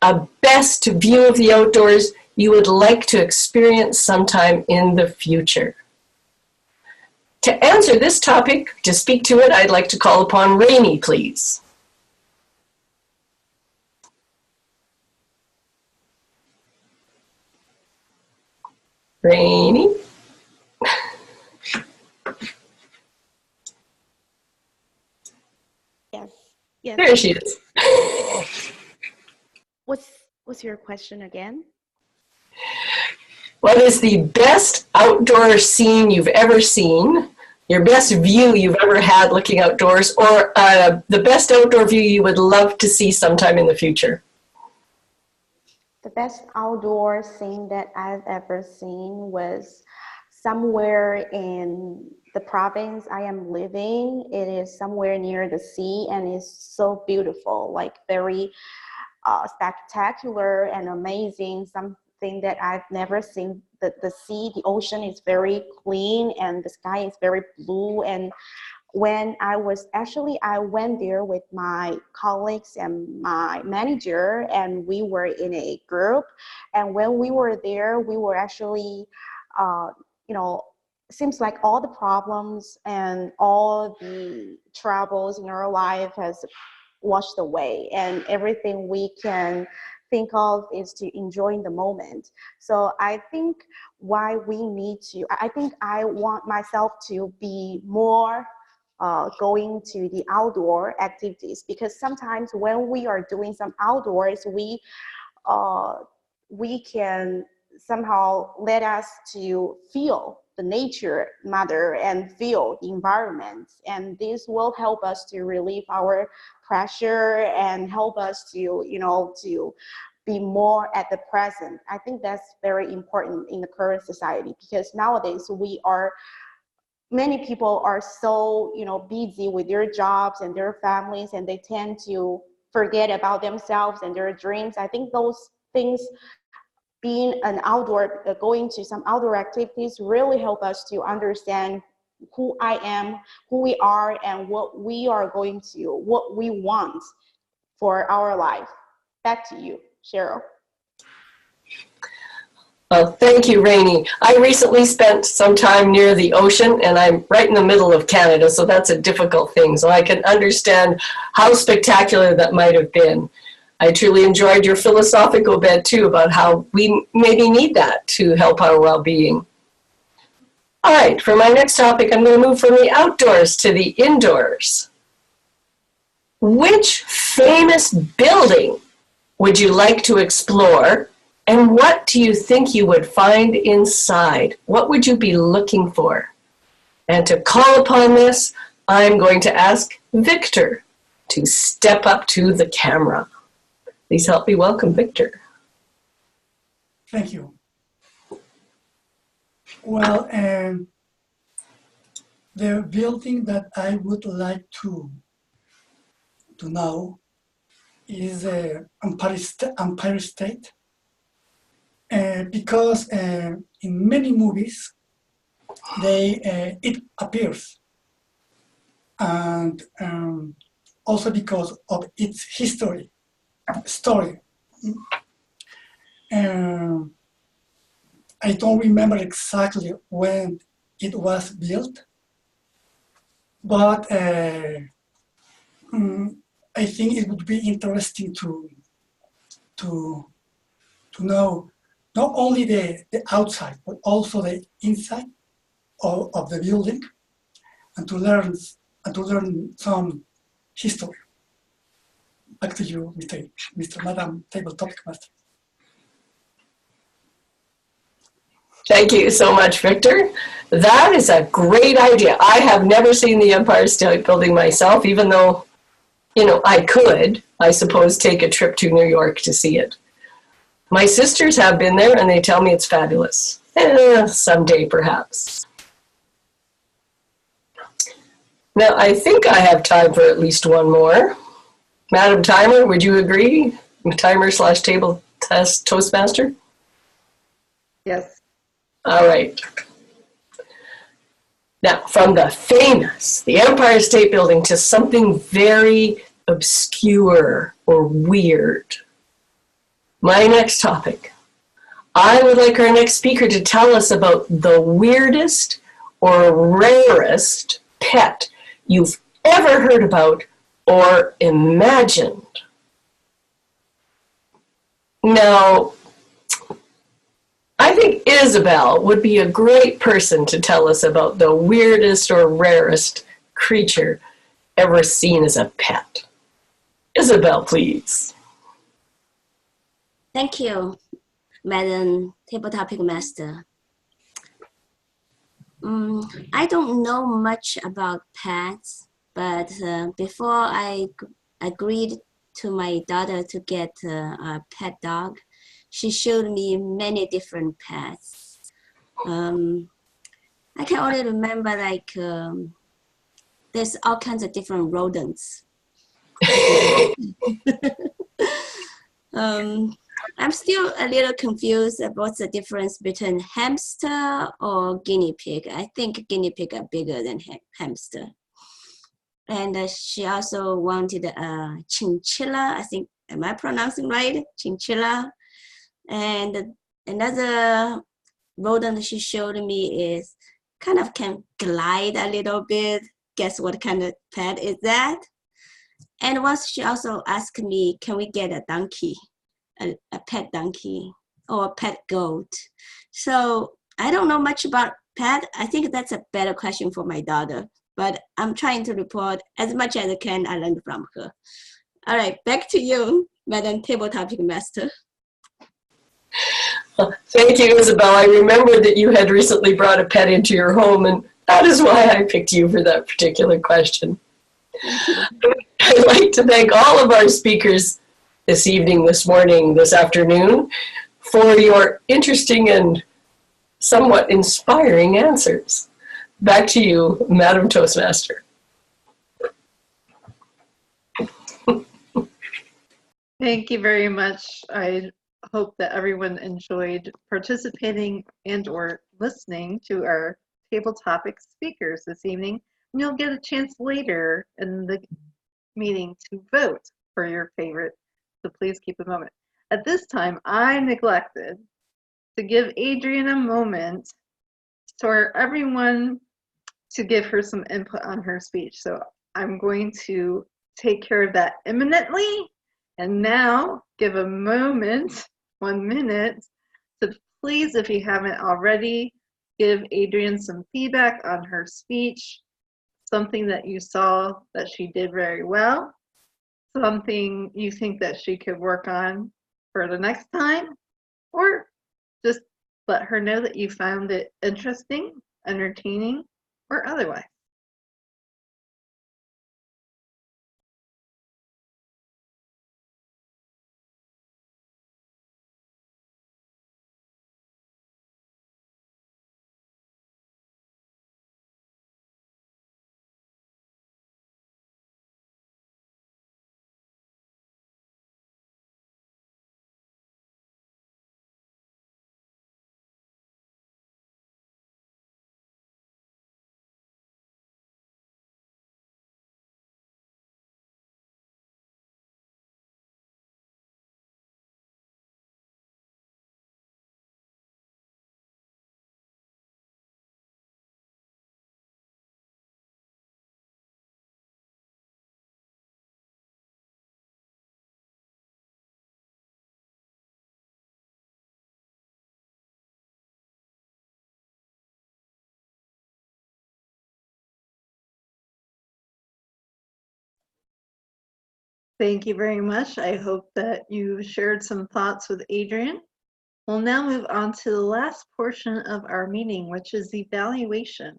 a best view of the outdoors you would like to experience sometime in the future. To answer this topic, to speak to it, I'd like to call upon Rainey, please. Rainey? Yes. Yes. There she is. What's your question again? What is the best outdoor scene you've ever seen? Your best view you've ever had looking outdoors, or the best outdoor view you would love to see sometime in the future? The best outdoor scene that I've ever seen was somewhere in the province I am living. It is somewhere near the sea and it's so beautiful, like very spectacular and amazing, something that I've never seen. The sea, the ocean is very clean and the sky is very blue. And when I went there with my colleagues and my manager, and we were in a group. And when we were there, we were actually, seems like all the problems and all the troubles in our life has washed away, and everything we can think of is to enjoy the moment. So I think I want myself to be more going to the outdoor activities, because sometimes when we are doing some outdoors, we can somehow let us to feel the nature mother and feel the environment, and this will help us to relieve our pressure and help us to to be more at the present. I think that's very important in the current society, because nowadays many people are so busy with their jobs and their families, and they tend to forget about themselves and their dreams. I think those things, being an outdoor, going to some outdoor activities, really help us to understand who I am, who we are, and what we want for our life. Back to you, Cheryl. Well, thank you, Rainey. I recently spent some time near the ocean, and I'm right in the middle of Canada, so that's a difficult thing. So I can understand how spectacular that might have been. I truly enjoyed your philosophical bit, too, about how we maybe need that to help our well-being. All right, for my next topic, I'm going to move from the outdoors to the indoors. Which famous building would you like to explore, and what do you think you would find inside? What would you be looking for? And to call upon this, I'm going to ask Victor to step up to the camera. Please help me welcome Victor. Thank you. Well, the building that I would like to know is Empire State, because in many movies it appears, and also because of its story. I don't remember exactly when it was built, but I think it would be interesting to know not only the outside, but also the inside of the building, and to learn some history. Back to you, Madam Table Topic Master. Thank you so much, Victor. That is a great idea. I have never seen the Empire State Building myself, even though, I could, I suppose, take a trip to New York to see it. My sisters have been there, and they tell me it's fabulous. Someday, perhaps. Now, I think I have time for at least one more. Madam Timer, would you agree? Timer / table test Toastmaster? Yes. All right. Now, from the famous, the Empire State Building, to something very obscure or weird. My next topic. I would like our next speaker to tell us about the weirdest or rarest pet you've ever heard about or imagined. Now, I think Isabel would be a great person to tell us about the weirdest or rarest creature ever seen as a pet. Isabel, please. Thank you, Madam Table Topic Master. I don't know much about pets, but before I agreed to my daughter to get a pet dog, she showed me many different pets. I can only remember like there's all kinds of different rodents. I'm still a little confused about what's the difference between hamster or guinea pig. I think guinea pig are bigger than hamster. And she also wanted a chinchilla. I think, am I pronouncing right? Chinchilla. And another rodent she showed me is kind of can glide a little bit. Guess what kind of pet is that? And once she also asked me, can we get a donkey, a pet donkey or a pet goat? So I don't know much about pet. I think that's a better question for my daughter, but I'm trying to report as much as I can. I learned from her. All right, back to you, Madam Table Topic Master. Thank you, Isabel. I remember that you had recently brought a pet into your home, and that is why I picked you for that particular question. I'd like to thank all of our speakers this evening, this morning, this afternoon, for your interesting and somewhat inspiring answers. Back to you, Madam Toastmaster. Thank you very much. I hope that everyone enjoyed participating and or listening to our table topic speakers this evening. And you'll get a chance later in the meeting to vote for your favorite, so please keep a moment. At this time, I neglected to give Adrianne a moment for everyone to give her some input on her speech. So I'm going to take care of that imminently. And now give a moment, 1 minute, to please, if you haven't already, give Adrianne some feedback on her speech, something that you saw that she did very well, something you think that she could work on for the next time, or just let her know that you found it interesting, entertaining, or otherwise. Thank you very much. I hope that you shared some thoughts with Adrianne. We'll now move on to the last portion of our meeting, which is evaluation.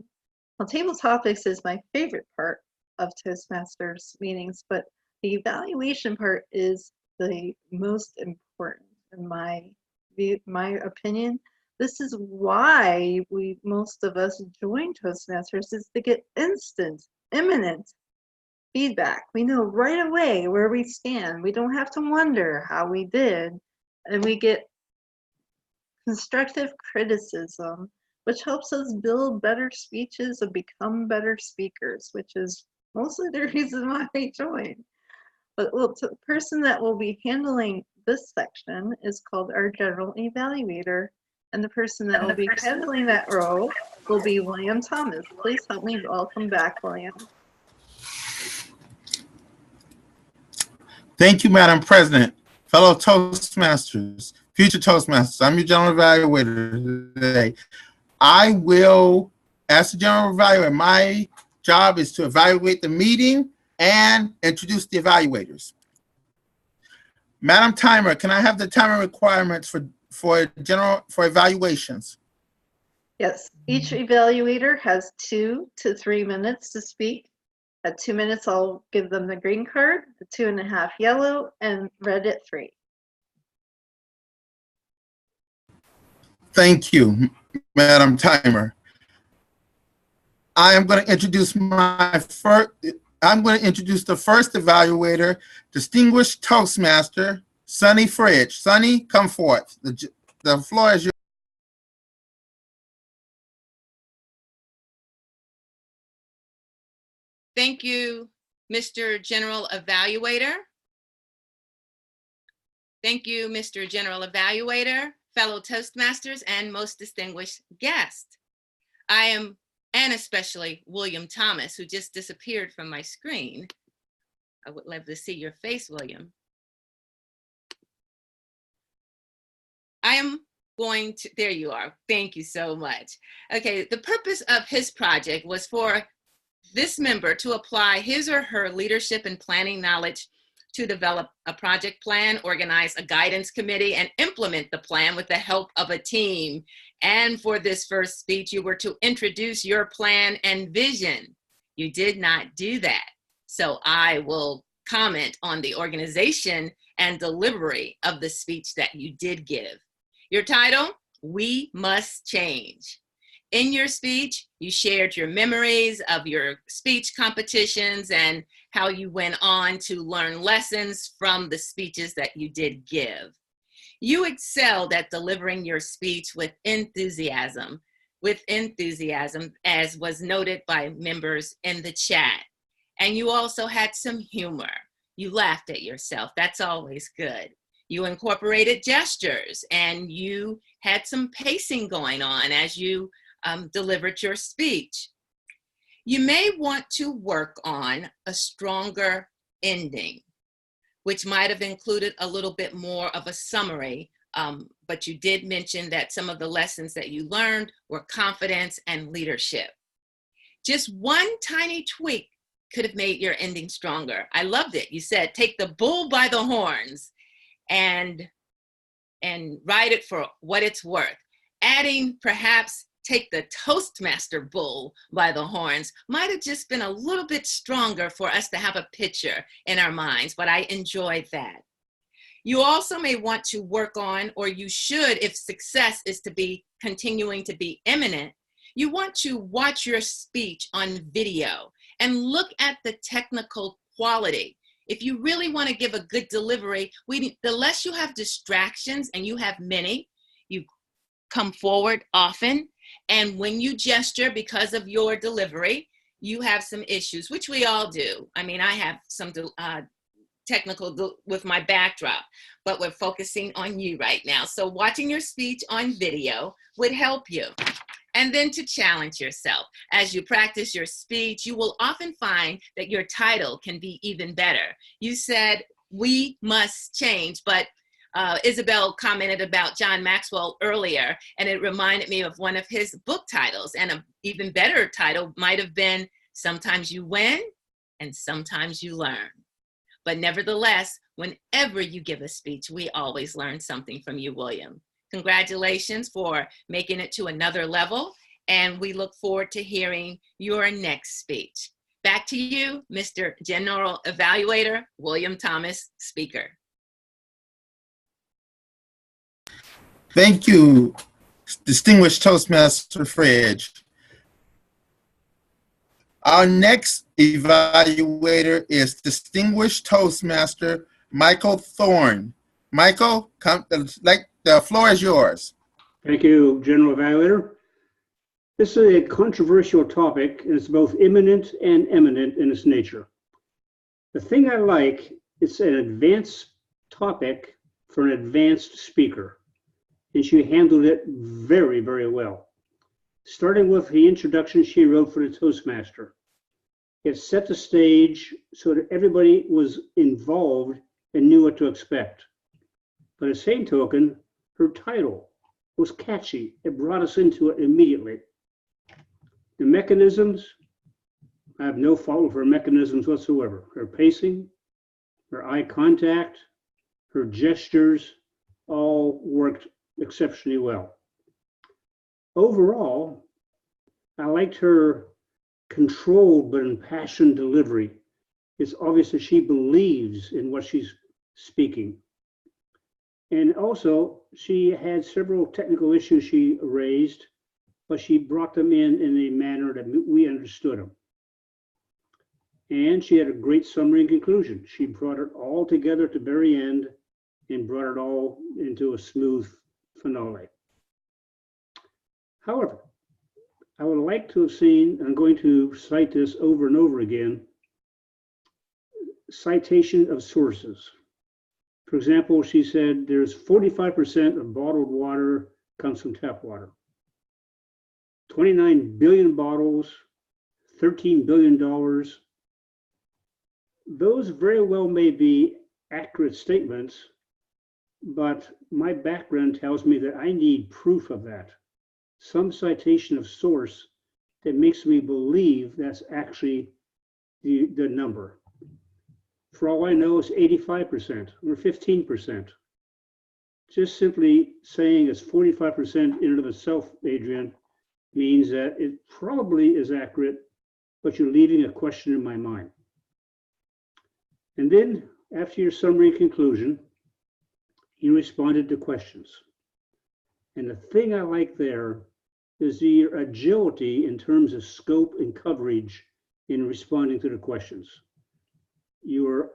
Well, table topics is my favorite part of Toastmasters meetings, but the evaluation part is the most important in my opinion. This is why most of us join Toastmasters, is to get instant, imminent feedback. We know right away where we stand. We don't have to wonder how we did, and we get constructive criticism which helps us build better speeches and become better speakers, which is mostly the reason why I joined. But the person that will be handling this section is called our General Evaluator, and the person that will be handling that role will be William Thomas. Please help me welcome back, William. Thank you, Madam President. Fellow Toastmasters, future Toastmasters, I'm your General Evaluator today. I will, as the General Evaluator, my job is to evaluate the meeting and introduce the evaluators. Madam Timer, can I have the timer requirements for evaluations? Yes, each evaluator has 2 to 3 minutes to speak. At 2 minutes, I'll give them the green card, the 2.5 yellow, and red at 3. Thank you, Madam Timer. I am going to introduce the first evaluator, distinguished Toastmaster, Sonny Fridge. Sonny, come forth. The floor is yours. Thank you, Mr. General Evaluator. Thank you, Mr. General Evaluator, fellow Toastmasters, and most distinguished guests. I am, and especially William Thomas, who just disappeared from my screen. I would love to see your face, William. I am going to, there you are. Thank you so much. Okay, the purpose of his project was for this member to apply his or her leadership and planning knowledge to develop a project plan, organize a guidance committee, and implement the plan with the help of a team. And for this first speech, you were to introduce your plan and vision. You did not do that. So I will comment on the organization and delivery of the speech that you did give. Your title, We Must Change. In your speech, you shared your memories of your speech competitions and how you went on to learn lessons from the speeches that you did give. You excelled at delivering your speech with enthusiasm, as was noted by members in the chat. And you also had some humor. You laughed at yourself. That's always good. You incorporated gestures and you had some pacing going on as you delivered your speech. You may want to work on a stronger ending, which might have included a little bit more of a summary, but you did mention that some of the lessons that you learned were confidence and leadership. Just one tiny tweak could have made your ending stronger. I loved it. You said, take the bull by the horns and ride it for what it's worth. Adding perhaps take the Toastmaster bull by the horns might have just been a little bit stronger for us to have a picture in our minds, but I enjoyed that. You also may want to work on, or you should, if success is to be continuing to be imminent, you want to watch your speech on video and look at the technical quality. If you really want to give a good delivery, the less you have distractions, and you have many, you come forward often. And when you gesture because of your delivery, you have some issues, which we all do. I mean, I have some technical with my backdrop, but we're focusing on you right now. So watching your speech on video would help you. And then to challenge yourself. As you practice your speech, you will often find that your title can be even better. You said, we must change, but Isabel commented about John Maxwell earlier, and it reminded me of one of his book titles, and an even better title might have been, Sometimes You Win and Sometimes You Learn. But nevertheless, whenever you give a speech, we always learn something from you, William. Congratulations for making it to another level, and we look forward to hearing your next speech. Back to you, Mr. General Evaluator, William Thomas, Speaker. Thank you, distinguished Toastmaster Fridge. Our next evaluator is distinguished Toastmaster Michael Thorn. Michael, the floor is yours. Thank you, General Evaluator. This is a controversial topic, and it's both imminent and eminent in its nature. The thing I like, it's an advanced topic for an advanced speaker, and she handled it very, very well. Starting with the introduction she wrote for the Toastmaster. It set the stage so that everybody was involved and knew what to expect. By the same token, her title was catchy. It brought us into it immediately. The mechanisms, I have no fault with her mechanisms whatsoever. Her pacing, her eye contact, her gestures, all worked exceptionally well. Overall, I liked her controlled but impassioned delivery. It's obvious that she believes in what she's speaking. And also, she had several technical issues she raised, but she brought them in a manner that we understood them. And she had a great summary and conclusion. She brought it all together at the very end and brought it all into a smooth finale. However, I would like to have seen, I'm going to cite this over and over again, citation of sources. For example, she said there's 45% of bottled water comes from tap water. 29 billion bottles, $13 billion. Those very well may be accurate statements, but my background tells me that I need proof of that. Some citation of source that makes me believe that's actually the number. For all I know, it's 85% or 15%. Just simply saying it's 45% in and of itself, Adrianne, means that it probably is accurate, but you're leaving a question in my mind. And then, after your summary and conclusion, you responded to questions. And the thing I like there is your agility in terms of scope and coverage in responding to the questions. You were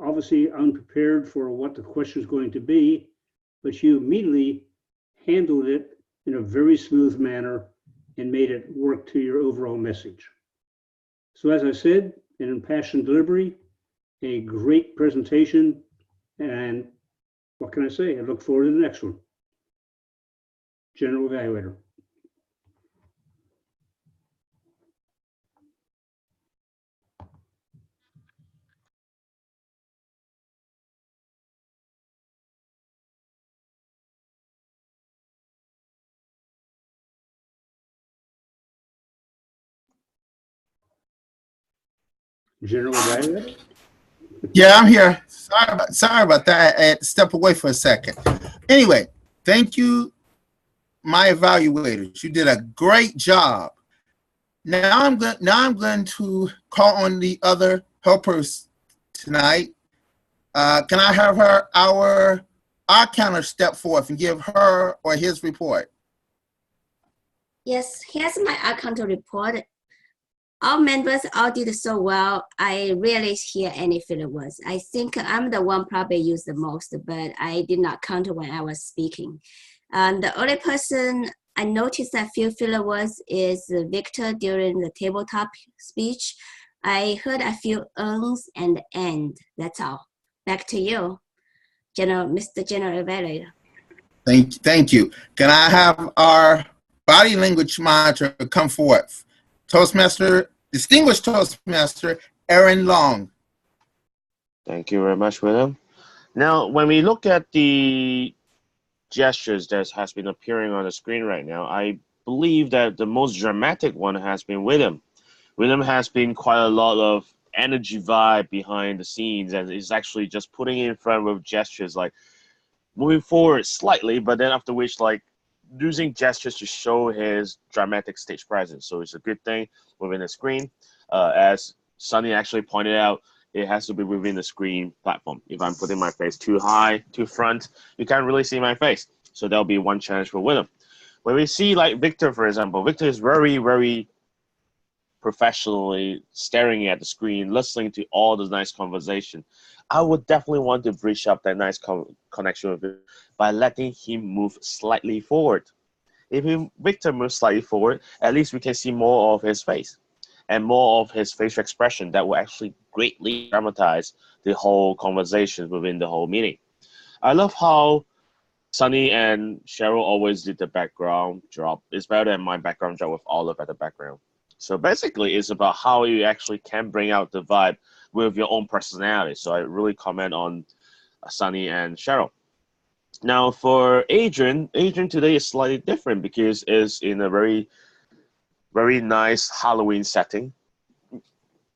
obviously unprepared for what the question is going to be, but you immediately handled it in a very smooth manner and made it work to your overall message. So as I said, an impassioned delivery, a great presentation, and what can I say? I look forward to the next one. General Evaluator. General Evaluator? Yeah, I'm here. Sorry about that. I had to step away for a second. Anyway, thank you, my evaluators. You did a great job. Now I'm going to call on the other helpers tonight. Can I have our counter step forth and give her or his report? Yes, here's my account report. All members all did so well. I rarely hear any filler words. I think I'm the one probably used the most, but I did not count when I was speaking. The only person I noticed a few filler words is Victor during the tabletop speech. I heard a few ums and and. That's all. Back to you, Mr. General Evaluator. Thank you. Can I have our body language monitor come forth? Distinguished Toastmaster, Aaron Long. Thank you very much, William. Now, when we look at the gestures that has been appearing on the screen right now, I believe that the most dramatic one has been William. William has been quite a lot of energy vibe behind the scenes, and is actually just putting in front with gestures like moving forward slightly, but then after which like using gestures to show his dramatic stage presence. So it's a good thing within the screen. As Sunny actually pointed out, it has to be within the screen platform. If I'm putting my face too high, too front, you can't really see my face. So that'll be one challenge for William. When we see like Victor, for example, Victor is very, very professionally staring at the screen, listening to all the nice conversation. I would definitely want to bridge up that nice connection with him by letting him move slightly forward. If Victor moves slightly forward, at least we can see more of his face and more of his facial expression that will actually greatly dramatize the whole conversation within the whole meeting. I love how Sunny and Cheryl always did the background job. It's better than my background job with Olive at the background. So basically, it's about how you actually can bring out the vibe with your own personality. So I really comment on Sunny and Cheryl. Now for Adrian today is slightly different because it's in a very, very nice Halloween setting.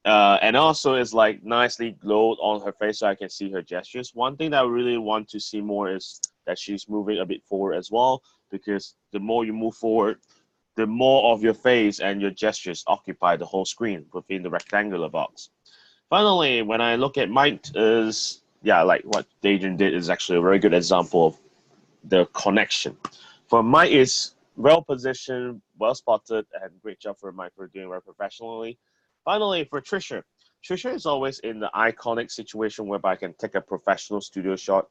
And also it's like nicely glowed on her face so I can see her gestures. One thing that I really want to see more is that she's moving a bit forward as well, because the more you move forward, the more of your face and your gestures occupy the whole screen within the rectangular box. Finally, when I look at Mike, like what Adrian did is actually a very good example of the connection. For Mike, is well positioned, well spotted, and great job for Mike for doing very professionally. Finally, for Tricia is always in the iconic situation whereby I can take a professional studio shot.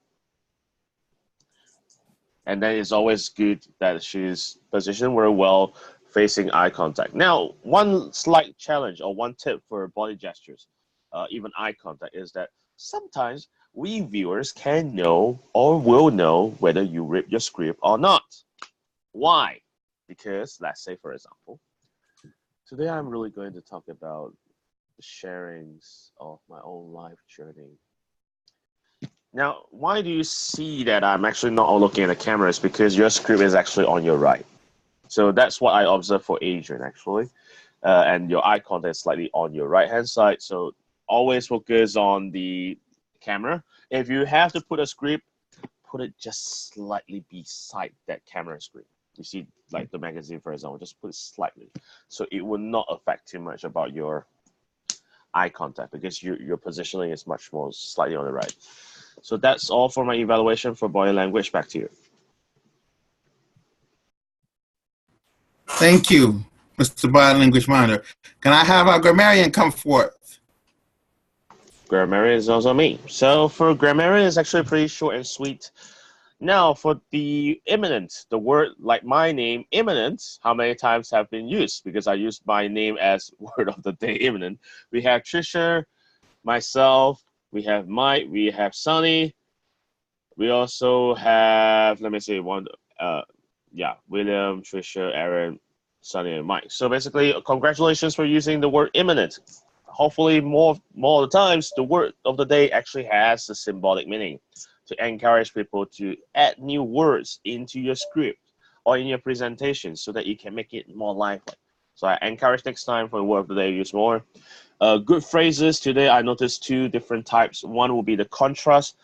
And then it's always good that she's positioned very well, facing eye contact. Now, one slight challenge or one tip for body gestures, even eye contact, is that sometimes we viewers can know or will know whether you rip your script or not. Why? Because, let's say, for example, today I'm really going to talk about the sharings of my own life journey. Now, why do you see that I'm actually not looking at the cameras? Because your script is actually on your right. So that's what I observed for Adrian, actually. And your eye contact is slightly on your right-hand side. So always focus on the camera. If you have to put a script, put it just slightly beside that camera screen. You see, like the magazine, for example, just put it slightly. So it will not affect too much about your eye contact because your positioning is much more slightly on the right. So that's all for my evaluation for body language. Back to you. Thank you, Mr. Body Language Monitor. Can I have our grammarian come forth? Grammarian is also me. So for grammarian, it's actually pretty short and sweet. Now for the imminent, the word like my name, imminent, how many times have been used? Because I used my name as word of the day, imminent. We have Tricia, myself, we have Mike, we have Sunny. We also have, let me see, William, Tricia, Aaron, Sunny, and Mike. So basically, congratulations for using the word imminent. Hopefully, more of the times, the word of the day actually has a symbolic meaning to encourage people to add new words into your script or in your presentation so that you can make it more lively. So I encourage next time for the word of the day, use more. Good phrases today, I noticed two different types. One will be the contrast.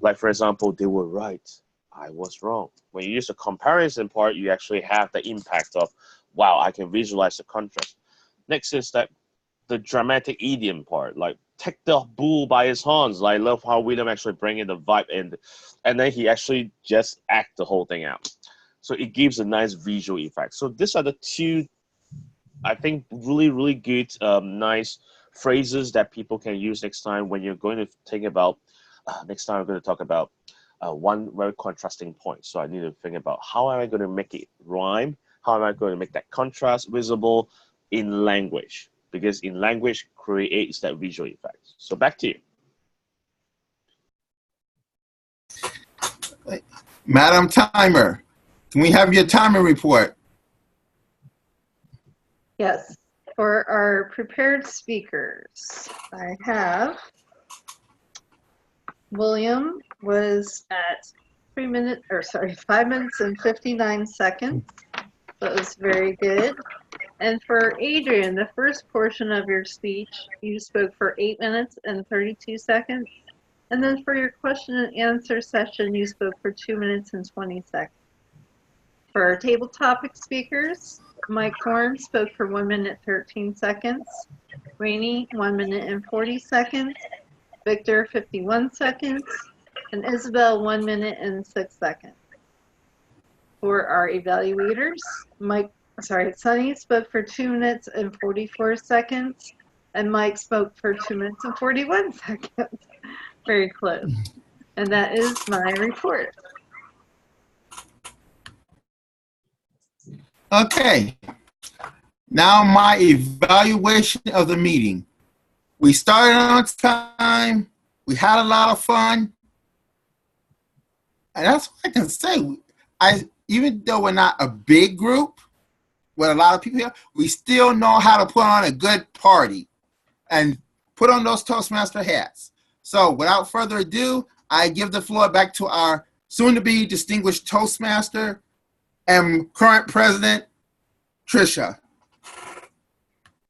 Like, for example, they were right, I was wrong. When you use the comparison part, you actually have the impact of, wow, I can visualize the contrast. Next is that the dramatic idiom part, like, take the bull by his horns. I love how William actually bring in the vibe in, and then he actually just act the whole thing out. So it gives a nice visual effect. So these are the two, I think, really, really good, nice phrases that people can use next time when you're going to think about, next time I'm going to talk about one very contrasting point. So I need to think about how am I going to make it rhyme? How am I going to make that contrast visible in language? Because in language creates that visual effect. So back to you. Madam Timer, can we have your timer report? Yes. For our prepared speakers, I have William was at 5 minutes and 59 seconds. That was very good. And for Adrian, the first portion of your speech, you spoke for 8 minutes and 32 seconds. And then for your question and answer session, you spoke for 2 minutes and 20 seconds. For our table topic speakers, Mike Thorn spoke for 1 minute 13 seconds. Rainey, 1 minute and 40 seconds. Victor, 51 seconds. And Isabel, 1 minute and 6 seconds. For our evaluators, Sunny spoke for 2 minutes and 44 seconds. And Mike spoke for 2 minutes and 41 seconds. Very close. And that is my report. Okay, now my evaluation of the meeting. We started on time. We had a lot of fun. And that's what I can say. Even though we're not a big group with a lot of people here, we still know how to put on a good party and put on those Toastmaster hats. So without further ado, I give the floor back to our soon-to-be distinguished Toastmaster and current president, Tricia.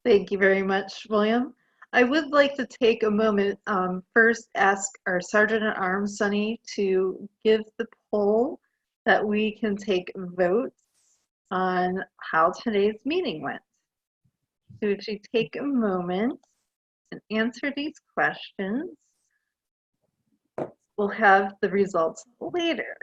Thank you very much, William. I would like to take a moment, first ask our Sergeant at Arms, Sunny, to give the poll that we can take votes on how today's meeting went. So if you take a moment and answer these questions, we'll have the results later.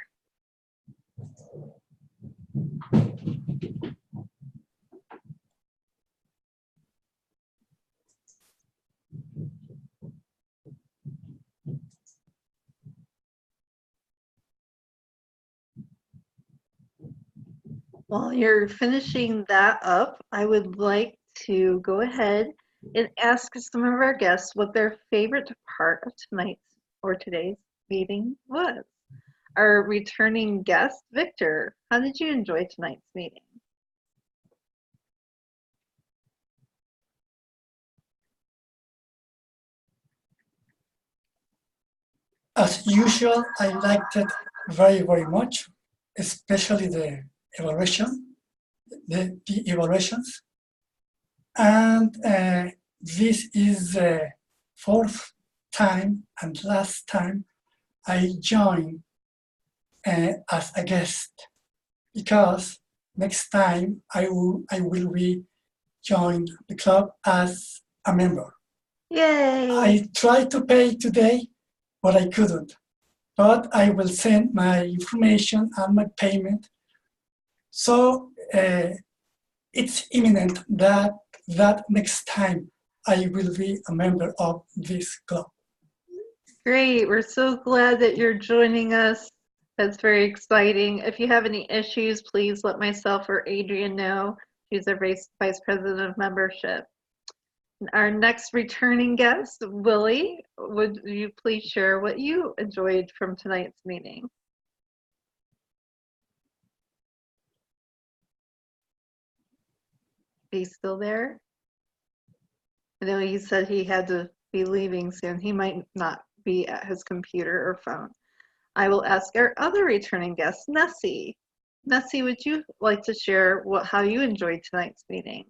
While you're finishing that up, I would like to go ahead and ask some of our guests what their favorite part of tonight's or today's meeting was. Our returning guest, Victor, how did you enjoy tonight's meeting? As usual, I liked it very, very much, especially the evaluation, the evaluations. And this is the fourth time and last time I join as a guest, because next time I will be join the club as a member. Yay! I tried to pay today, but I couldn't. But I will send my information and my payment. So it's imminent that next time I will be a member of this club. Great, we're so glad that you're joining us. That's very exciting. If you have any issues, please let myself or Adrianne know. She's our Vice President of Membership. Our next returning guest, Willie, would you please share what you enjoyed from tonight's meeting? He's still there? I know he said he had to be leaving soon. He might not be at his computer or phone. I will ask our other returning guest, Nessie. Nessie, would you like to share how you enjoyed tonight's meeting?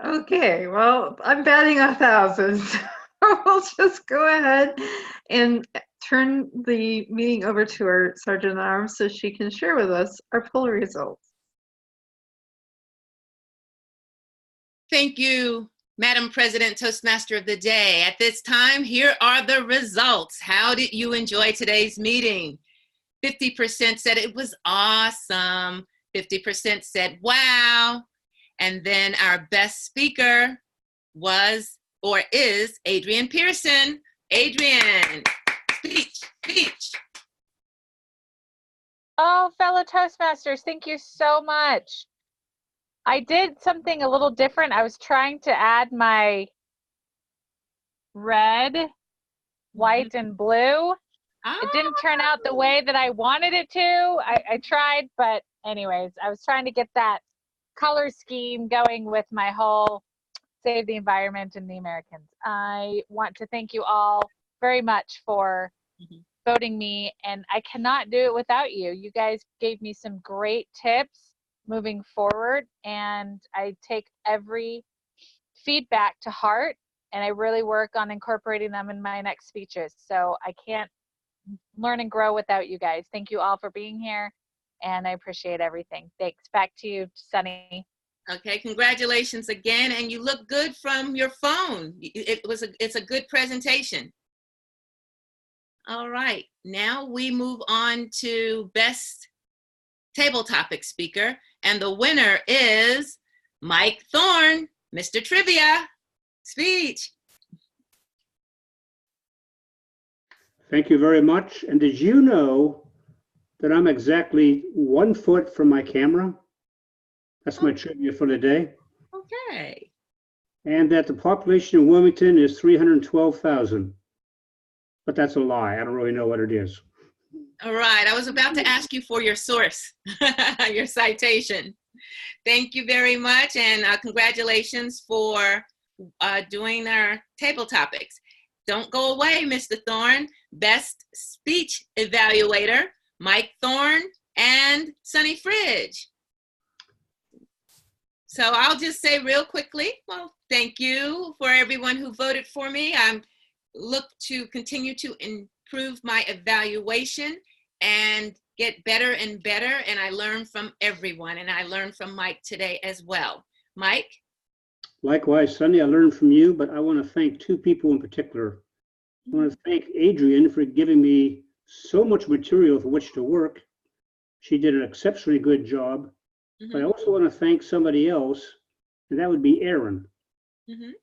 Okay, well, I'm batting 1,000. So we'll just go ahead and turn the meeting over to our Sergeant at Arms so she can share with us our poll results. Thank you, Madam President, Toastmaster of the Day. At this time, here are the results. How did you enjoy today's meeting? 50% said it was awesome. 50% said, wow. And then our best speaker was or is Adrianne Pearson. Adrianne, speech. Oh, fellow Toastmasters, thank you so much. I did something a little different. I was trying to add my red, white, and blue. It didn't turn out the way that I wanted it to. I tried, but anyways, I was trying to get that color scheme going with my whole Save the Environment and the Americans. I want to thank you all very much for voting me, and I cannot do it without you. You guys gave me some great tips moving forward, and I take every feedback to heart, and I really work on incorporating them in my next speeches. So I can't learn and grow without you guys. Thank you all for being here, and I appreciate everything. Thanks. Back to you, Sunny. Okay, congratulations again, and you look good from your phone. It's a good presentation. All right, now we move on to best table topic speaker, and the winner is Mike Thorn, Mr. Trivia. Speech. Thank you very much. And did you know that I'm exactly 1 foot from my camera? That's my trivia for the day. Okay. And that the population in Wilmington is 312,000. But that's a lie. I don't really know what it is. All right. I was about to ask you for your source, your citation. Thank you very much. And congratulations for doing our table topics. Don't go away, Mr. Thorn. Best speech evaluator, Mike Thorn and Sonny Fridge. So I'll just say real quickly, well, thank you for everyone who voted for me. I'm look to continue to improve my evaluation and get better and better. And I learn from everyone. And I learned from Mike today as well. Mike? Likewise, Sonny, I learned from you, but I want to thank two people in particular. I want to thank Adrianne for giving me so much material for which to work. She did an exceptionally good job. But I also want to thank somebody else, and that would be Aaron.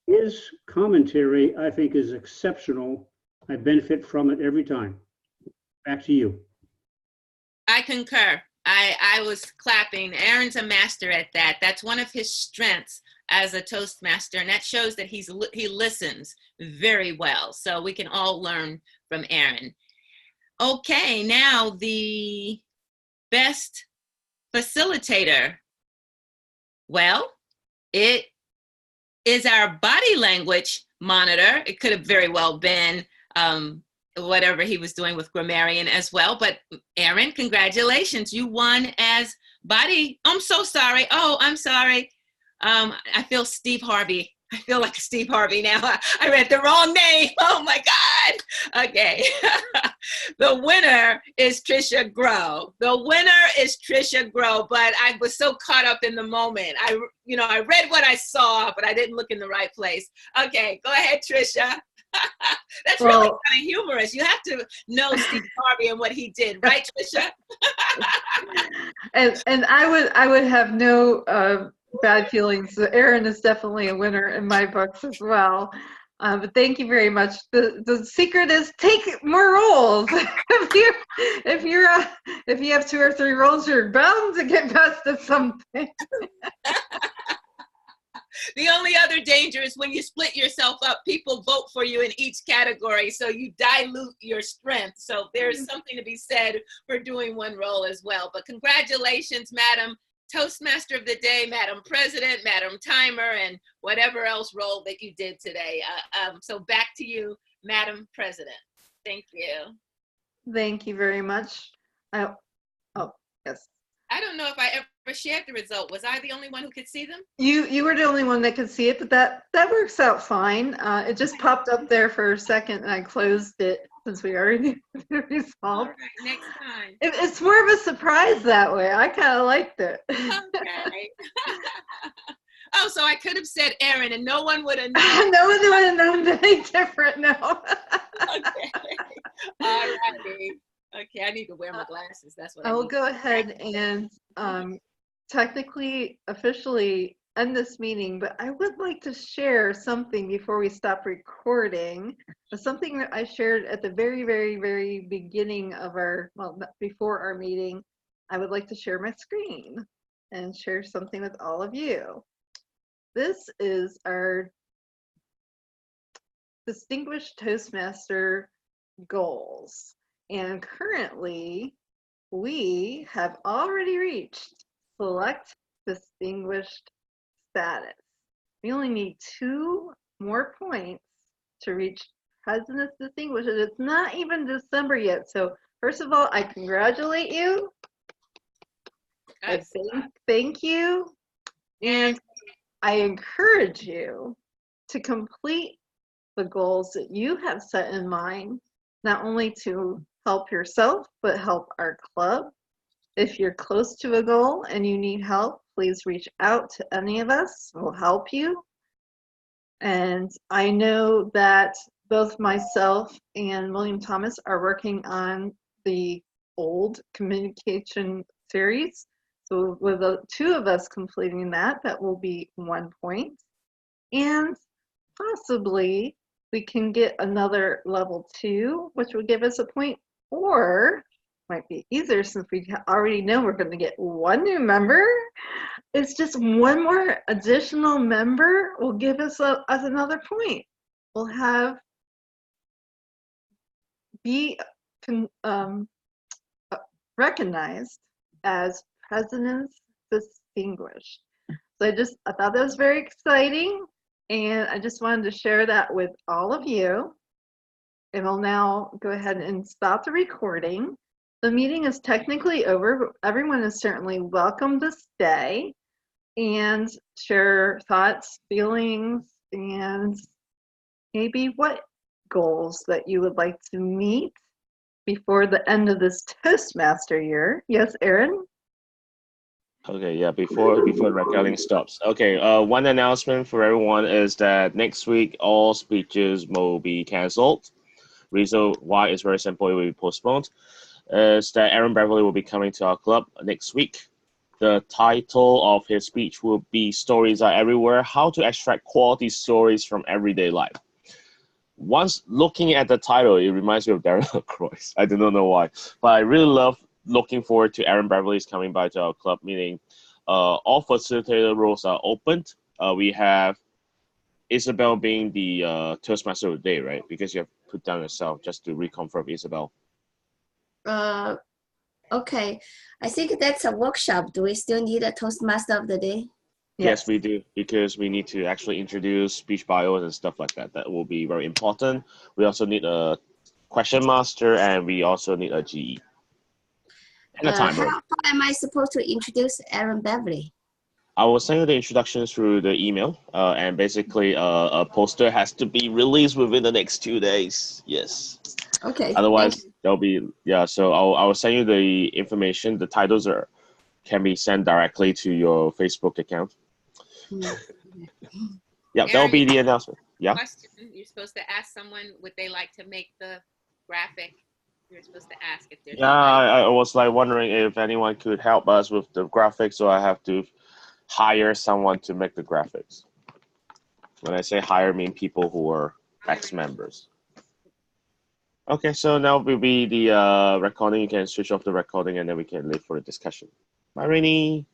His commentary, I think, is exceptional. I benefit from it every time. Back to you. I concur. I was clapping. Aaron's a master at that. That's one of his strengths as a Toastmaster, and that shows that he listens very well. So we can all learn from Aaron. Okay, now the best facilitator. Well, it is our body language monitor. It could have very well been whatever he was doing with grammarian as well. But Aaron, congratulations. You won as body. I'm so sorry. Oh, I'm sorry. I feel Steve Harvey. I feel like Steve Harvey now. I read the wrong name. Oh my God. Okay. The winner is Tricia Grow. The winner is Tricia Grow, but I was so caught up in the moment. I read what I saw, but I didn't look in the right place. Okay, go ahead, Tricia. That's really kind of humorous. You have to know Steve Harvey and what he did, right, Tricia? and I would have no bad feelings. Aaron is definitely a winner in my books as well. But thank you very much. The secret is take more roles. if you have 2 or 3 roles, you're bound to get best at something. The only other danger is when you split yourself up, people vote for you in each category, so you dilute your strength. So there's something to be said for doing one role as well. But congratulations, Madam Toastmaster of the Day, Madam President, Madam Timer, and whatever else role that you did today. So back to you, Madam President. Thank you. Thank you very much. Oh, yes. I don't know if I ever shared the result. Was I the only one who could see them? You were the only one that could see it, but that works out fine. It just popped up there for a second, and I closed it since we already knew the result. All right, next time. It's more of a surprise that way. I kind of liked it. Okay. Oh, so I could have said Aaron, and no one would have known. No one would have known anything different. No. Okay. All righty. Okay, I need to wear my glasses. That's what I will need. go ahead and technically, officially end this meeting, but I would like to share something before we stop recording. Something that I shared at the very, very, very beginning of before our meeting. I would like to share my screen and share something with all of you. This is our Distinguished Toastmaster goals. And currently, we have already reached select distinguished status. We only need 2 more points to reach President's Distinguished. It's not even December yet. So first of all, I congratulate you. I thank you. And I encourage you to complete the goals that you have set in mind, not only to help yourself, but help our club. If you're close to a goal and you need help, please reach out to any of us. We'll help you. And I know that both myself and William Thomas are working on the old communication series. So with the 2 of us completing that will be 1 point. And possibly we can get another level 2, which will give us a point, or might be easier since we already know we're going to get 1 new member. It's just 1 more additional member will give us another point. We'll have be recognized as President's Distinguished. So I thought that was very exciting, and I just wanted to share that with all of you. And we'll now go ahead and stop the recording. The meeting is technically over, but everyone is certainly welcome to stay and share thoughts, feelings, and maybe what goals that you would like to meet before the end of this Toastmaster year. Yes, Aaron? Okay, yeah, before the recording stops. Okay, one announcement for everyone is that next week all speeches will be canceled. Reason why is very simple, it will be postponed. Is that Aaron Beverly will be coming to our club next week. The title of his speech will be Stories Are Everywhere, How to Extract Quality Stories from Everyday Life. Once looking at the title, it reminds me of Darren LaCroix. I do not know why, but I really love looking forward to Aaron Beverly's coming by to our club meeting. All facilitator roles are opened. We have Isabel being the Toastmaster of the day, right? Because you have put down yourself, just to reconfirm, Isabel. Okay, I think that's a workshop. Do we still need a Toastmaster of the day? Yes, we do, because we need to actually introduce speech bios and stuff like that. That will be very important. We also need a question master, and we also need a GE. And a timer. How am I supposed to introduce Aaron Beverly? I will send you the introductions through the email, and basically a poster has to be released within the next 2 days. Yes. Okay. Otherwise, there'll be, yeah, so I will send you the information. The titles can be sent directly to your Facebook account. Yeah, that'll be the announcement. Yeah. Question. You're supposed to ask someone would they like to make the graphic. You're supposed to ask if there's. Yeah, I was like wondering if anyone could help us with the graphics, so I have to hire someone to make the graphics. When I say hire, I mean people who are ex-members. Okay, so now will be the recording. You can switch off the recording, and then we can leave for the discussion. Bye, Rainy.